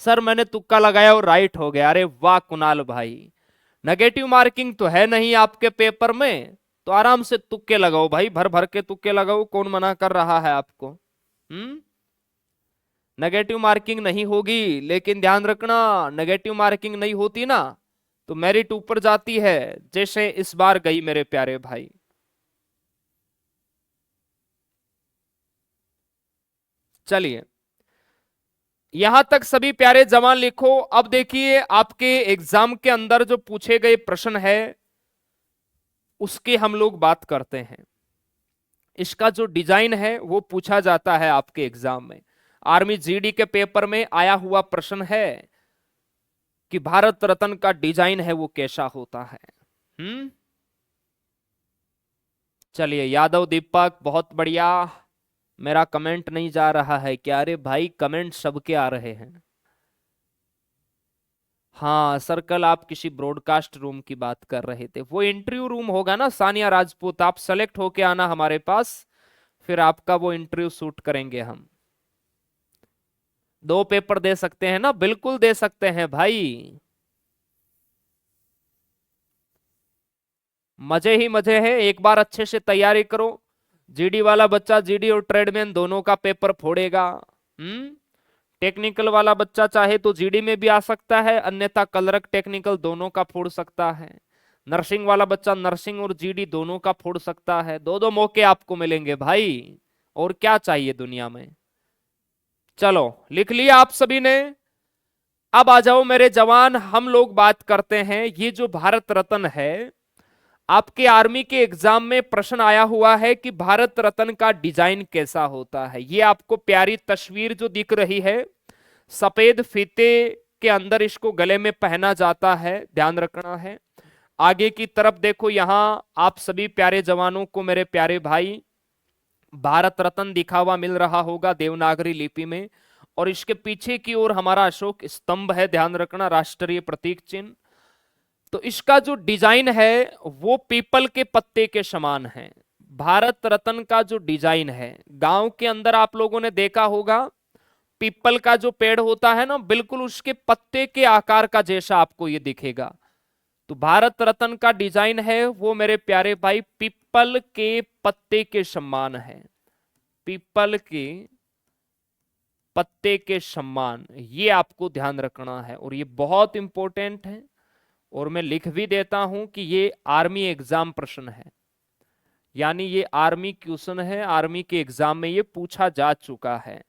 [SPEAKER 1] सर मैंने तुक्का लगाया और राइट हो गया। अरे वाह कुणाल भाई, नेगेटिव मार्किंग तो है नहीं आपके पेपर में, तो आराम से तुक्के लगाओ भाई, भर भर के तुक्के लगाओ, कौन मना कर रहा है आपको? नेगेटिव मार्किंग नहीं होगी, लेकिन ध्यान रखना नेगेटिव मार्किंग नहीं होती ना तो मेरिट ऊपर जाती है, जैसे इस बार गई मेरे प्यारे भाई। चलिए यहां तक सभी प्यारे जवान लिखो। अब देखिए आपके एग्जाम के अंदर जो पूछे गए प्रश्न है उसके हम लोग बात करते हैं। इसका जो डिजाइन है वो पूछा जाता है आपके एग्जाम में। आर्मी जीडी के पेपर में आया हुआ प्रश्न है कि भारत रत्न का डिजाइन है वो कैसा होता है। चलिए यादव दीपक बहुत बढ़िया। मेरा कमेंट नहीं जा रहा है क्या? अरे भाई कमेंट सबके आ रहे हैं। हाँ सर, कल आप किसी ब्रॉडकास्ट रूम की बात कर रहे थे, वो इंटरव्यू रूम होगा ना सानिया राजपूत, आप सेलेक्ट होके आना हमारे पास, फिर आपका वो इंटरव्यू शूट करेंगे हम। 2 पेपर दे सकते हैं ना? बिल्कुल दे सकते हैं भाई, मजे ही मजे हैं। एक बार अच्छे से तैयारी करो। जीडी वाला बच्चा जीडी और ट्रेडमैन दोनों का पेपर फोड़ेगा। टेक्निकल वाला बच्चा चाहे तो जीडी में भी आ सकता है, अन्यथा कलरक टेक्निकल दोनों का फोड़ सकता है। नर्सिंग वाला बच्चा नर्सिंग और जीडी दोनों का फोड़ सकता है। 2-2 मौके आपको मिलेंगे भाई, और क्या चाहिए दुनिया में। चलो लिख लिया आप सभी ने। अब आ जाओ मेरे जवान, हम लोग बात करते हैं ये जो भारत रत्न है। आपके आर्मी के एग्जाम में प्रश्न आया हुआ है कि भारत रत्न का डिजाइन कैसा होता है। ये आपको प्यारी तस्वीर जो दिख रही है, सफेद फीते के अंदर इसको गले में पहना जाता है, ध्यान रखना है। आगे की तरफ देखो, यहां आप सभी प्यारे जवानों को मेरे प्यारे भाई भारत रत्न दिखा हुआ मिल रहा होगा देवनागरी लिपि में, और इसके पीछे की ओर हमारा अशोक स्तंभ है, ध्यान रखना, राष्ट्रीय प्रतीक चिन्ह। तो इसका जो डिजाइन है वो पीपल के पत्ते के समान है। भारत रत्न का जो डिजाइन है, गांव के अंदर आप लोगों ने देखा होगा पीपल का जो पेड़ होता है ना, बिल्कुल उसके पत्ते के आकार का जैसा आपको ये दिखेगा। तो भारत रत्न का डिजाइन है वो मेरे प्यारे भाई पीपल के पत्ते के समान है, पीपल के पत्ते के समान, ये आपको ध्यान रखना है और ये बहुत इंपॉर्टेंट है। और मैं लिख भी देता हूं कि ये आर्मी एग्जाम प्रश्न है, यानी ये आर्मी क्वेश्चन है, आर्मी के एग्जाम में ये पूछा जा चुका है,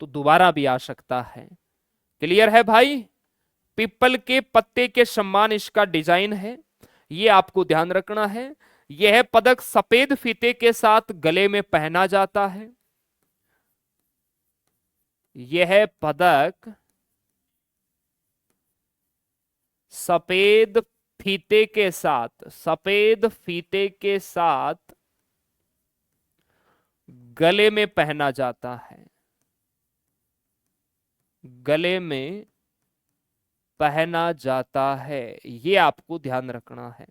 [SPEAKER 1] तो दोबारा भी आ सकता है। क्लियर है भाई? पीपल के पत्ते के समान इसका डिजाइन है, ये आपको ध्यान रखना है। यह पदक सफेद फीते के साथ गले में पहना जाता है। यह पदक सफेद फीते के साथ, सफेद फीते के साथ गले में पहना जाता है, गले में पहना जाता है, ये आपको ध्यान रखना है।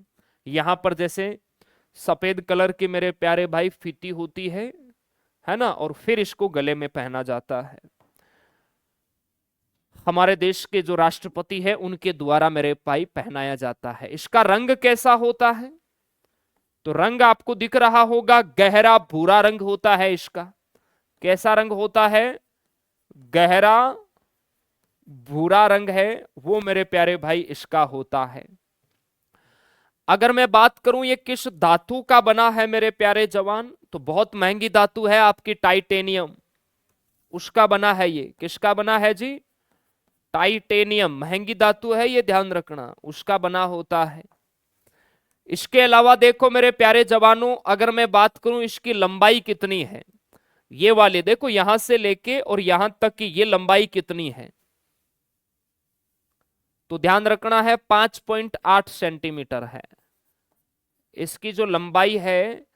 [SPEAKER 1] यहां पर जैसे सफेद कलर की मेरे प्यारे भाई फीती होती है ना, और फिर इसको गले में पहना जाता है। हमारे देश के जो राष्ट्रपति है उनके द्वारा मेरे भाई पहनाया जाता है। इसका रंग कैसा होता है? तो रंग आपको दिख रहा होगा, गहरा भूरा रंग होता है इसका। कैसा रंग होता है? गहरा भूरा रंग है वो मेरे प्यारे भाई इसका होता है। अगर मैं बात करूं ये किस धातु का बना है मेरे प्यारे जवान, तो बहुत महंगी धातु है आपकी टाइटेनियम, उसका बना है। ये किसका बना है जी? टाइटेनियम, महंगी धातु है ये, ध्यान रखना, उसका बना होता है। इसके अलावा देखो मेरे प्यारे जवानों, अगर मैं बात करूं इसकी लंबाई कितनी है, ये वाले देखो यहां से लेके और यहां तक की ये लंबाई कितनी है, तो ध्यान रखना है 5.8 सेंटीमीटर है। इसकी जो लंबाई है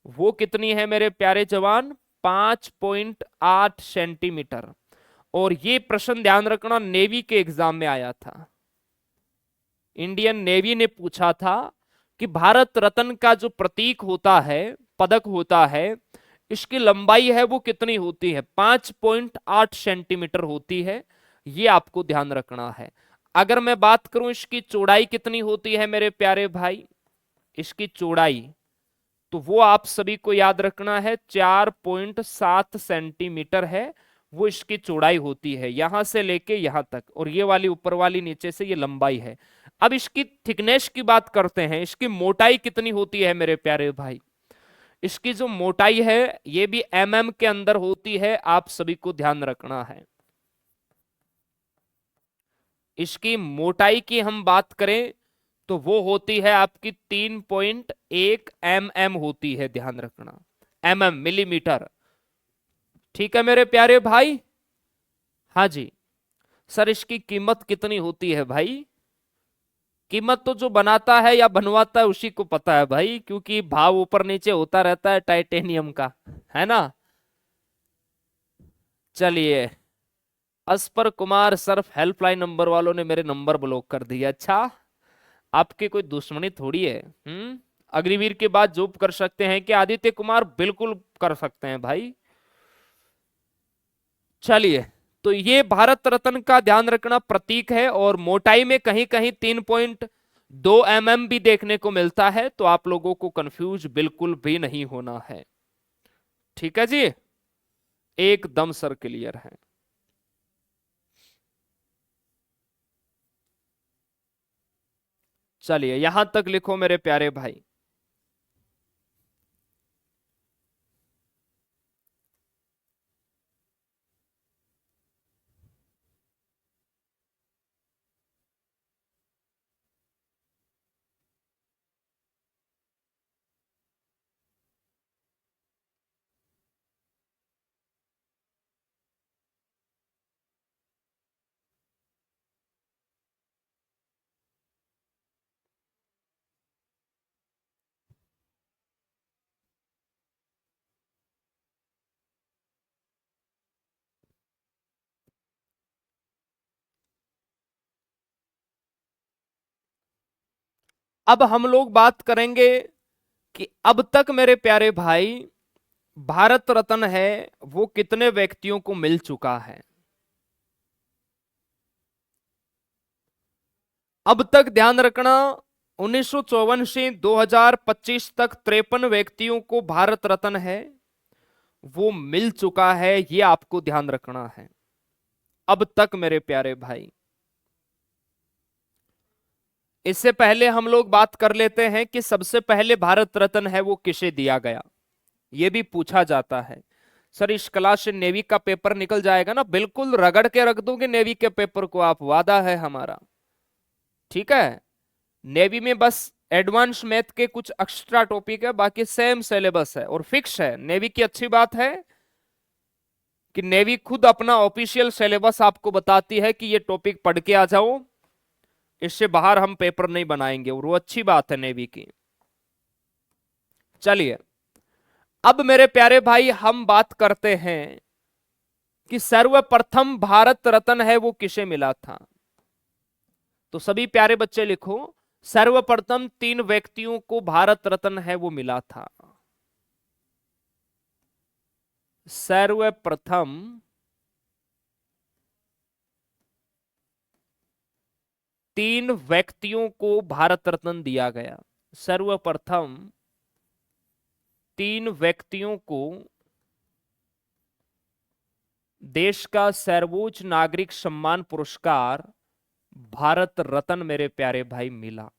[SPEAKER 1] वो कितनी है मेरे प्यारे जवान? 5.8 सेंटीमीटर। और ये प्रश्न ध्यान रखना नेवी के एग्जाम में आया था, इंडियन नेवी ने पूछा था कि भारत रत्न का जो प्रतीक होता है, पदक होता है, इसकी लंबाई है वो कितनी होती है? 5.8 सेंटीमीटर होती है, ये आपको ध्यान रखना है। अगर मैं बात करूं इसकी चौड़ाई कितनी होती है मेरे प्यारे भाई, इसकी चौड़ाई, तो वो आप सभी को याद रखना है 4.7 सेंटीमीटर है वो इसकी चौड़ाई होती है, यहां से लेके यहां तक, और ये वाली ऊपर वाली नीचे से ये लंबाई है। अब इसकी थिकनेस की बात करते हैं, इसकी मोटाई कितनी होती है मेरे प्यारे भाई? इसकी जो मोटाई है ये भी mm के अंदर होती है, आप सभी को ध्यान रखना है। इसकी मोटाई की हम बात करें तो वो होती है आपकी 3.1 mm होती है, ध्यान रखना, मिलीमीटर। ठीक है मेरे प्यारे भाई। हाँ जी। सर इसकी कीमत कितनी होती है भाई? कीमत तो जो बनाता है या बनवाता है उसी को पता है भाई, क्योंकि भाव ऊपर नीचे होता रहता है टाइटेनियम का, है ना। चलिए, अस्पर कुमार सर हेल्पलाइन नंबर वालों ने मेरे नंबर ब्लॉक कर दिया। अच्छा, आपकी कोई दुश्मनी थोड़ी है। अग्निवीर के बाद जॉब कर सकते हैं कि आदित्य कुमार? बिल्कुल कर सकते हैं भाई। चलिए, तो ये भारत रत्न का ध्यान रखना प्रतीक है, और मोटाई में कहीं कहीं 3.2 भी देखने को मिलता है, तो आप लोगों को कंफ्यूज बिल्कुल भी नहीं होना है। ठीक है जी, एकदम सर क्लियर है। चलिए यहां तक लिखो मेरे प्यारे भाई। अब हम लोग बात करेंगे कि अब तक मेरे प्यारे भाई भारत रत्न है वो कितने व्यक्तियों को मिल चुका है। अब तक ध्यान रखना, 1954 से 2025 तक 53 व्यक्तियों को भारत रत्न है वो मिल चुका है, ये आपको ध्यान रखना है अब तक मेरे प्यारे भाई। इससे पहले हम लोग बात कर लेते हैं कि सबसे पहले भारत रत्न है वो किसे दिया गया, ये भी पूछा जाता है। सर इस क्लास से नेवी का पेपर निकल जाएगा ना? बिल्कुल रगड़ के रख दोगे नेवी के पेपर को आप, वादा है हमारा। ठीक है, नेवी में बस एडवांस मैथ के कुछ एक्स्ट्रा टॉपिक है, बाकी सेम सिलेबस है और फिक्स है। नेवी की अच्छी बात है कि नेवी खुद अपना ऑफिशियल सिलेबस आपको बताती है कि ये टॉपिक पढ़ के आ जाओ, इससे बाहर हम पेपर नहीं बनाएंगे, और वो अच्छी बात है नेवी की। चलिए, अब मेरे प्यारे भाई हम बात करते हैं कि सर्वप्रथम भारत रत्न है वो किसे मिला था। तो सभी प्यारे बच्चे लिखो, सर्वप्रथम 3 व्यक्तियों को भारत रत्न है वो मिला था। सर्वप्रथम 3 व्यक्तियों को भारत रत्न दिया गया। सर्वप्रथम 3 व्यक्तियों को देश का सर्वोच्च नागरिक सम्मान पुरस्कार भारत रत्न मेरे प्यारे भाई मिला।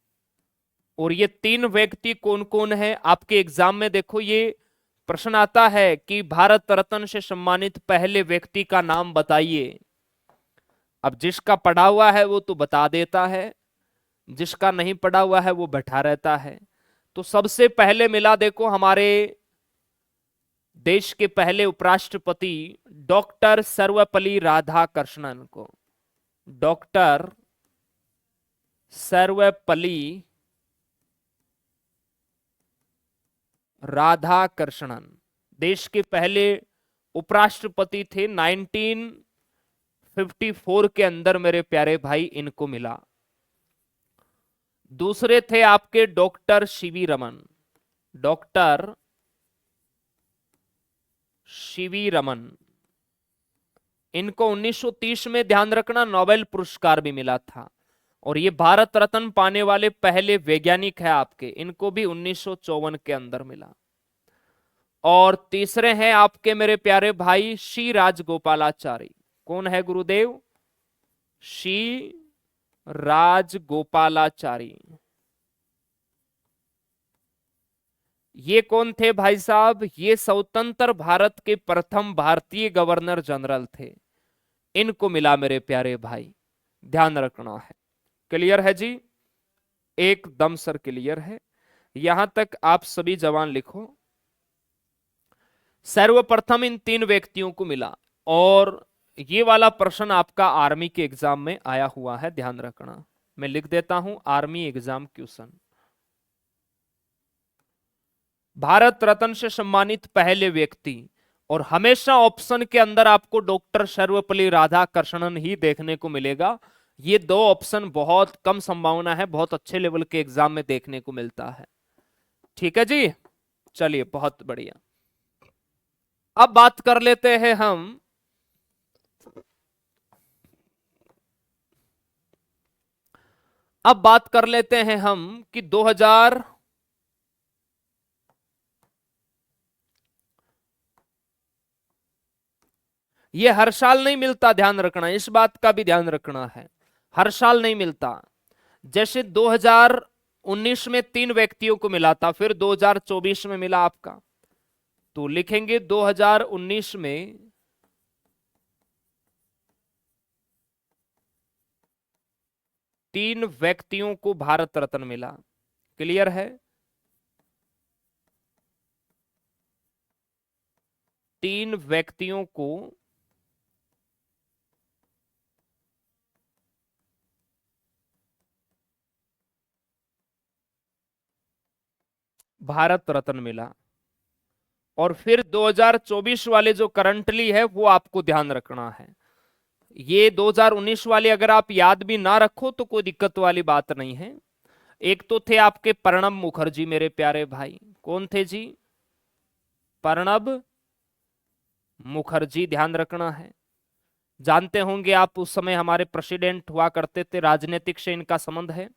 [SPEAKER 1] और ये 3 व्यक्ति कौन कौन है? आपके एग्जाम में देखो ये प्रश्न आता है कि भारत रत्न से सम्मानित पहले व्यक्ति का नाम बताइए। अब जिसका पढ़ा हुआ है वो तो बता देता है, जिसका नहीं पढ़ा हुआ है वो बैठा रहता है। तो सबसे पहले मिला देखो हमारे देश के पहले उपराष्ट्रपति डॉक्टर सर्वपल्ली राधाकृष्णन को। डॉक्टर सर्वपल्ली राधाकृष्णन देश के पहले उपराष्ट्रपति थे। 1954 के अंदर मेरे प्यारे भाई इनको मिला। दूसरे थे आपके doctor CV Raman. Doctor CV Raman, इनको 1930 में ध्यान रखना नोबेल पुरस्कार भी मिला था, और ये भारत रत्न पाने वाले पहले वैज्ञानिक है आपके। इनको भी 1954 के अंदर मिला। और तीसरे हैं आपके मेरे प्यारे भाई श्री राजगोपालाचारी। कौन है गुरुदेव? श्री राजगोपालाचारी। ये कौन थे भाई साहब? ये स्वतंत्र भारत के प्रथम भारतीय गवर्नर जनरल थे। इनको मिला मेरे प्यारे भाई। ध्यान रखना है। क्लियर है जी? एकदम सर क्लियर है। यहां तक आप सभी जवान लिखो। सर्वप्रथम इन तीन व्यक्तियों को मिला, और ये वाला प्रश्न आपका आर्मी के एग्जाम में आया हुआ है, ध्यान रखना। मैं लिख देता हूं army exam question. Bharat Ratna से सम्मानित पहले व्यक्ति, और हमेशा ऑप्शन के अंदर आपको डॉक्टर सर्वपल्ली राधाकृष्णन ही देखने को मिलेगा। ये दो ऑप्शन बहुत कम संभावना है, बहुत अच्छे लेवल के एग्जाम में देखने को मिलता है। ठीक है जी, चलिए बहुत बढ़िया। अब बात कर लेते हैं हम कि 2000 ये हर साल नहीं मिलता, ध्यान रखना, इस बात का भी ध्यान रखना है, हर साल नहीं मिलता। जैसे 2019 में तीन व्यक्तियों को मिला था, फिर 2024 में मिला आपका, तो लिखेंगे 2019 में तीन व्यक्तियों को भारत रत्न मिला। क्लियर है? तीन व्यक्तियों को भारत रत्न मिला। और फिर 2024 वाले जो करंटली है वो आपको ध्यान रखना है। ये 2019 वाले अगर आप याद भी ना रखो तो कोई दिक्कत वाली बात नहीं है। एक तो थे आपके प्रणब मुखर्जी, मेरे प्यारे भाई, कौन थे जी? प्रणब मुखर्जी, ध्यान रखना है। जानते होंगे आप, उस समय हमारे प्रेसिडेंट हुआ करते थे, राजनीतिक से इनका संबंध है।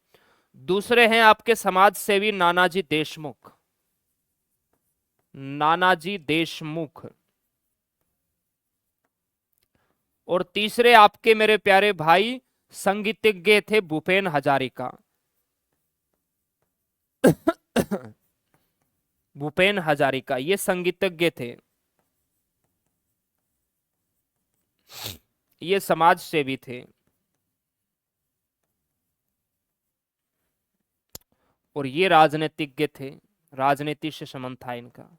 [SPEAKER 1] दूसरे हैं आपके समाज सेवी नानाजी देशमुख, नानाजी देशमुख। और तीसरे आपके मेरे प्यारे भाई संगीतज्ञ थे भूपेन हजारिका। भूपेन हजारिका ये संगीतज्ञ थे, ये समाज सेवी थे, और ये राजनीतिज्ञ थे, राजनीति से संबंध था इनका।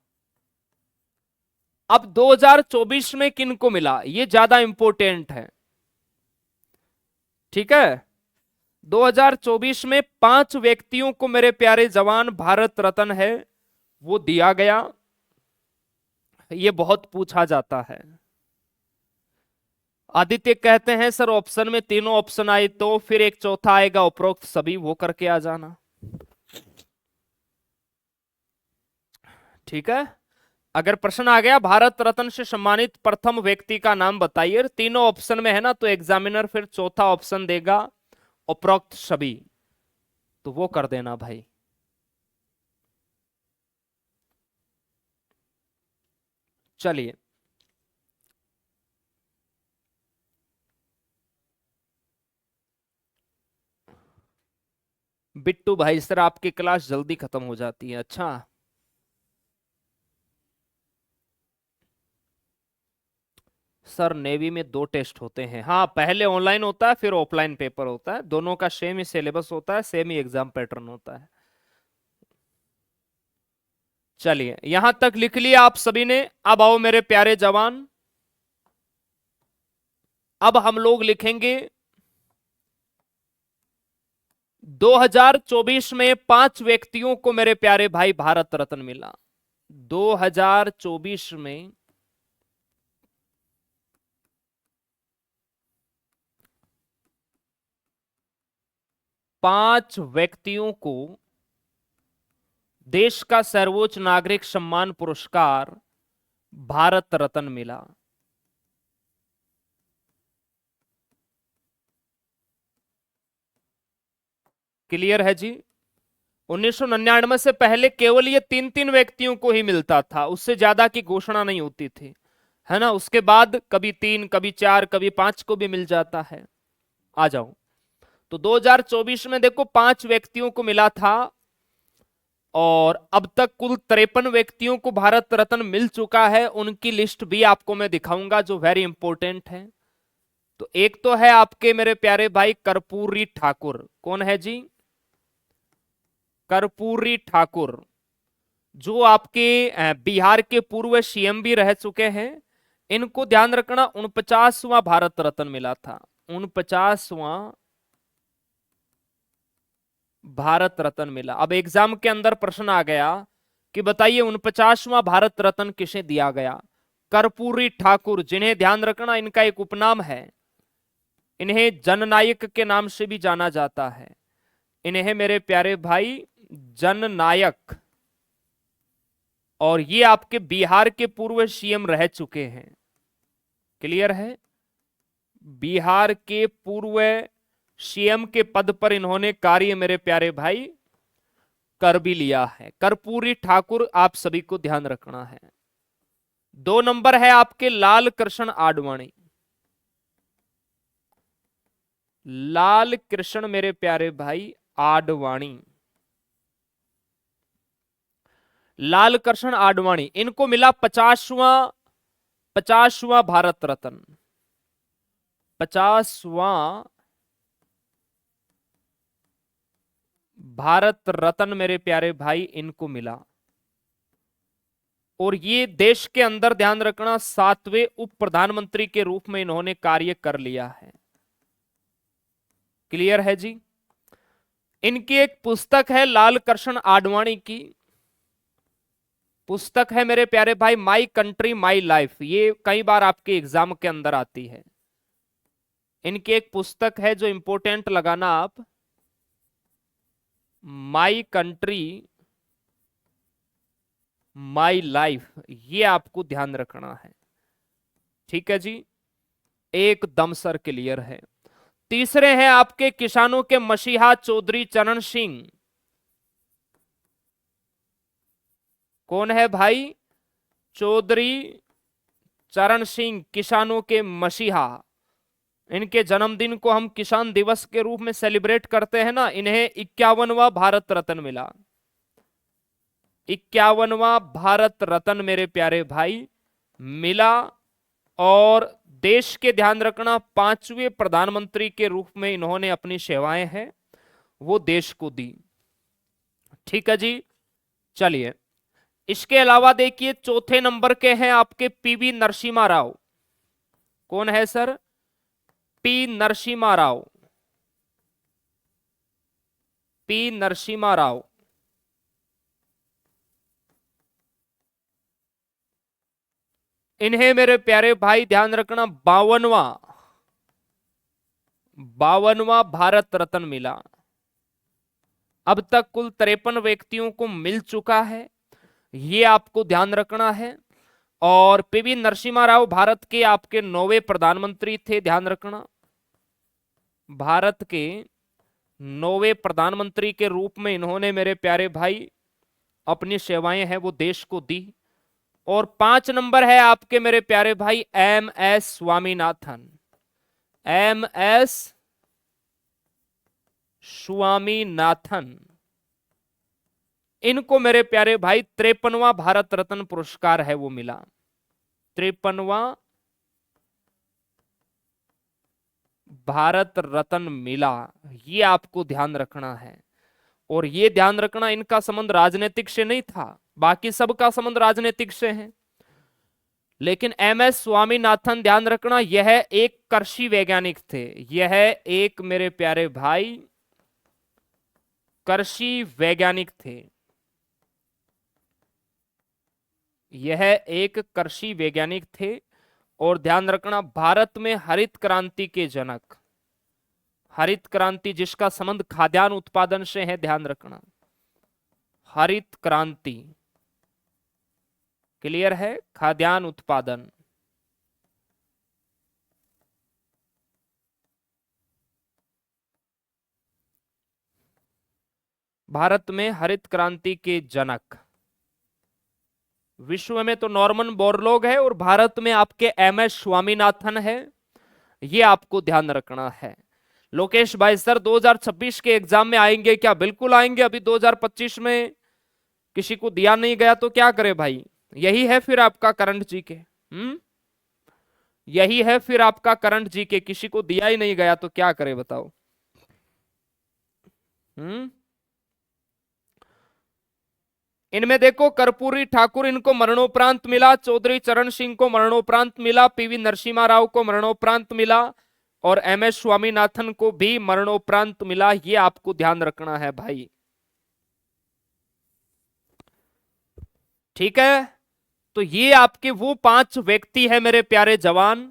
[SPEAKER 1] अब 2024 में किन को मिला, ये ज्यादा इंपॉर्टेंट है। ठीक है, 2024 में 5 व्यक्तियों को मेरे प्यारे जवान भारत रत्न है वो दिया गया। ये बहुत पूछा जाता है। आदित्य कहते हैं सर ऑप्शन में तीनों ऑप्शन आए तो फिर एक चौथा आएगा उपरोक्त सभी, वो करके आ जाना। ठीक है, अगर प्रश्न आ गया भारत रत्न से सम्मानित प्रथम व्यक्ति का नाम बताइए, तीनों ऑप्शन में है ना, तो एग्जामिनर फिर चौथा ऑप्शन देगा उपरोक्त सभी, तो वो कर देना भाई। चलिए, बिट्टू भाई सर आपकी क्लास जल्दी खत्म हो जाती है, अच्छा। सर नेवी में 2 टेस्ट होते हैं, हाँ, पहले ऑनलाइन होता है फिर ऑफलाइन पेपर होता है, दोनों का सेम ही सिलेबस होता है, सेम ही एग्जाम पैटर्न होता है। चलिए यहां तक लिख लिया आप सभी ने। अब आओ मेरे प्यारे जवान, अब हम लोग लिखेंगे 2024 में 5 व्यक्तियों को मेरे प्यारे भाई भारत रत्न मिला। 2024 में 5 व्यक्तियों को देश का सर्वोच्च नागरिक सम्मान पुरस्कार भारत रत्न मिला। क्लियर है जी? 1999 से पहले केवल ये 3 व्यक्तियों को ही मिलता था, उससे ज्यादा की घोषणा नहीं होती थी, है ना। उसके बाद कभी 3, कभी 4, कभी 5 को भी मिल जाता है। आ जाओ, तो 2024 में देखो 5 व्यक्तियों को मिला था, और अब तक कुल 53 व्यक्तियों को भारत रत्न मिल चुका है। उनकी लिस्ट भी आपको मैं दिखाऊंगा जो वेरी इंपॉर्टेंट है। तो एक तो है आपके मेरे प्यारे भाई कर्पूरी ठाकुर। कौन है जी? कर्पूरी ठाकुर, जो आपके बिहार के पूर्व सीएम भी रह चुके हैं। इनको ध्यान रखना, 49वां भारत रत्न मिला था। 49वां भारत रत्न मिला। अब एग्जाम के अंदर प्रश्न आ गया कि बताइए 49वां भारत रत्न किसे दिया गया? कर्पूरी ठाकुर, जिन्हें ध्यान रखना इनका एक उपनाम है। इन्हें जननायक के नाम से भी जाना जाता है। इन्हें मेरे प्यारे भाई जननायक, और ये आपके बिहार के पूर्व सीएम रह चुके हैं। क्लियर है? बिहार के पूर्व सीएम के पद पर इन्होंने कार्य मेरे प्यारे भाई कर भी लिया है। कर्पूरी ठाकुर, आप सभी को ध्यान रखना है। 2 नंबर है आपके लाल कृष्ण आडवाणी। लाल कृष्ण मेरे प्यारे भाई आडवाणी, लाल कृष्ण आडवाणी, इनको मिला 50वां भारत रत्न। 50वां भारत रत्न मेरे प्यारे भाई इनको मिला। और ये देश के अंदर ध्यान रखना 7वें उप प्रधानमंत्री के रूप में इन्होंने कार्य कर लिया है। क्लियर है जी? इनकी एक पुस्तक है लाल कृष्ण आडवाणी की, पुस्तक है मेरे प्यारे भाई माई कंट्री माई लाइफ। ये कई बार आपके एग्जाम के अंदर आती है। इनकी एक पुस्तक है जो इंपॉर्टेंट लगाना आप, माई कंट्री माई लाइफ, ये आपको ध्यान रखना है। ठीक है जी, एकदम सर क्लियर है। तीसरे हैं आपके किसानों के मसीहा चौधरी चरण सिंह। कौन है भाई? चौधरी चरण सिंह, किसानों के मसीहा। इनके जन्मदिन को हम किसान दिवस के रूप में सेलिब्रेट करते हैं ना। इन्हें 51वां भारत रत्न मिला। 51वां भारत रत्न मेरे प्यारे भाई मिला। और देश के ध्यान रखना 5वें प्रधानमंत्री के रूप में इन्होंने अपनी सेवाएं हैं वो देश को दी। ठीक है जी, चलिए। इसके अलावा देखिए चौथे नंबर के हैं आपके पीवी नरसिम्हा राव। कौन है sir? P Narasimha Rao. P Narasimha Rao, इन्हें मेरे प्यारे भाई ध्यान रखना 52वां भारत रत्न मिला। अब तक कुल 53 व्यक्तियों को मिल चुका है, ये आपको ध्यान रखना है। और पीवी नरसिम्हा राव भारत के आपके 9वें प्रधानमंत्री थे। ध्यान रखना, भारत के 9वें प्रधानमंत्री के रूप में इन्होंने मेरे प्यारे भाई अपनी सेवाएं हैं वो देश को दी। और 5 नंबर है आपके मेरे प्यारे भाई M S Swaminathan. M S Swaminathan, इनको मेरे प्यारे भाई 53वां भारत रत्न पुरस्कार है वो मिला। 53वां भारत रत्न मिला, ये आपको ध्यान रखना है। और ये ध्यान रखना इनका संबंध राजनीतिक से नहीं था, बाकी सबका संबंध राजनीतिक से है। लेकिन एम एस स्वामीनाथन ध्यान रखना यह एक कृषि वैज्ञानिक थे। यह एक मेरे प्यारे भाई कृषि वैज्ञानिक थे। यह एक कृषि वैज्ञानिक थे। और ध्यान रखना भारत में हरित क्रांति के जनक, हरित क्रांति जिसका संबंध खाद्यान्न उत्पादन से है, ध्यान रखना हरित क्रांति। क्लियर है? खाद्यान्न उत्पादन। भारत में हरित क्रांति के जनक, विश्व में तो नॉर्मन बोरलॉग है और भारत में आपके एम एस स्वामीनाथन है। ये आपको ध्यान रखना है। लोकेश भाई सर 2026 के एग्जाम में आएंगे क्या? बिल्कुल आएंगे। अभी 2025 में किसी को दिया नहीं गया तो क्या करे भाई, यही है फिर आपका करंट जी के। यही है फिर आपका करंट जीके। किसी को दिया ही नहीं गया तो क्या करे बताओ। हम्म। इनमें देखो, कर्पूरी ठाकुर इनको मरणोपरांत मिला, चौधरी चरण सिंह को मरणोपरांत मिला, पीवी नरसिम्हा राव को मरणोपरांत मिला और एम एस स्वामीनाथन को भी मरणोपरांत मिला। ये आपको ध्यान रखना है भाई, ठीक है। तो ये आपके वो 5 व्यक्ति है मेरे प्यारे जवान,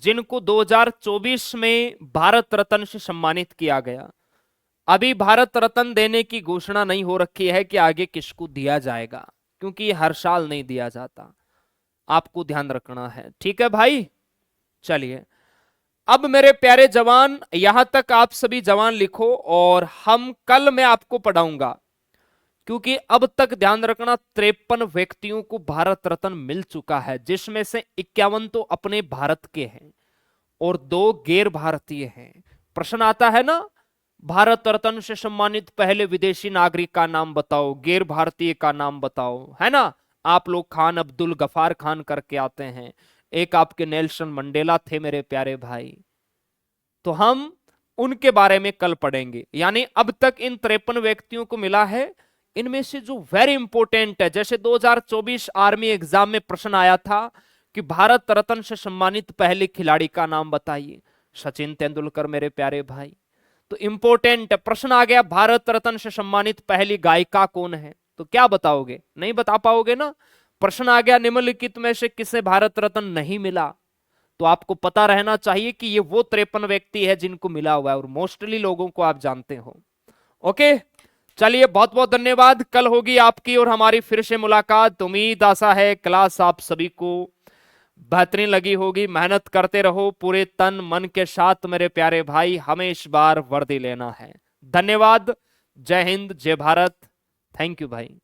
[SPEAKER 1] जिनको 2024 में भारत रत्न से सम्मानित किया गया। अभी भारत रत्न देने की घोषणा नहीं हो रखी है कि आगे किसको दिया जाएगा, क्योंकि ये हर साल नहीं दिया जाता, आपको ध्यान रखना है, ठीक है भाई। चलिए, अब मेरे प्यारे जवान, यहां तक आप सभी जवान लिखो और हम कल मैं आपको पढ़ाऊंगा, क्योंकि अब तक ध्यान रखना 53 व्यक्तियों को भारत रत्न मिल चुका है, जिसमें से 51 तो अपने भारत के हैं और 2 गैर भारतीय हैं। प्रश्न आता है ना, भारत रत्न से सम्मानित पहले विदेशी नागरिक का नाम बताओ, गैर भारतीय का नाम बताओ, है ना। आप लोग खान अब्दुल गफार खान करके आते हैं, एक आपके नेल्सन मंडेला थे मेरे प्यारे भाई, तो हम उनके बारे में कल पढ़ेंगे। यानी अब तक इन 53 व्यक्तियों को मिला है, इनमें से जो वेरी इंपॉर्टेंट है, जैसे 2024 आर्मी एग्जाम में प्रश्न आया था कि भारत रत्न से सम्मानित पहले खिलाड़ी का नाम बताइए, सचिन तेंदुलकर मेरे प्यारे भाई। तो इंपॉर्टेंट प्रश्न आ गया, भारत रत्न से सम्मानित पहली गायिका कौन है, तो क्या बताओगे, नहीं बता पाओगे ना। प्रश्न आ गया, निम्नलिखित में से किसे भारत रत्न नहीं मिला, तो आपको पता रहना चाहिए कि ये वो 53 व्यक्ति है जिनको मिला हुआ है, और मोस्टली लोगों को आप जानते हो। ओके, चलिए बहुत बहुत धन्यवाद। कल होगी आपकी और हमारी फिर से मुलाकात। उम्मीद आशा है क्लास आप सभी को बेहतरीन लगी होगी। मेहनत करते रहो पूरे तन मन के साथ मेरे प्यारे भाई, हमें इस बार वर्दी लेना है। धन्यवाद, जय हिंद, जय भारत, थैंक यू भाई।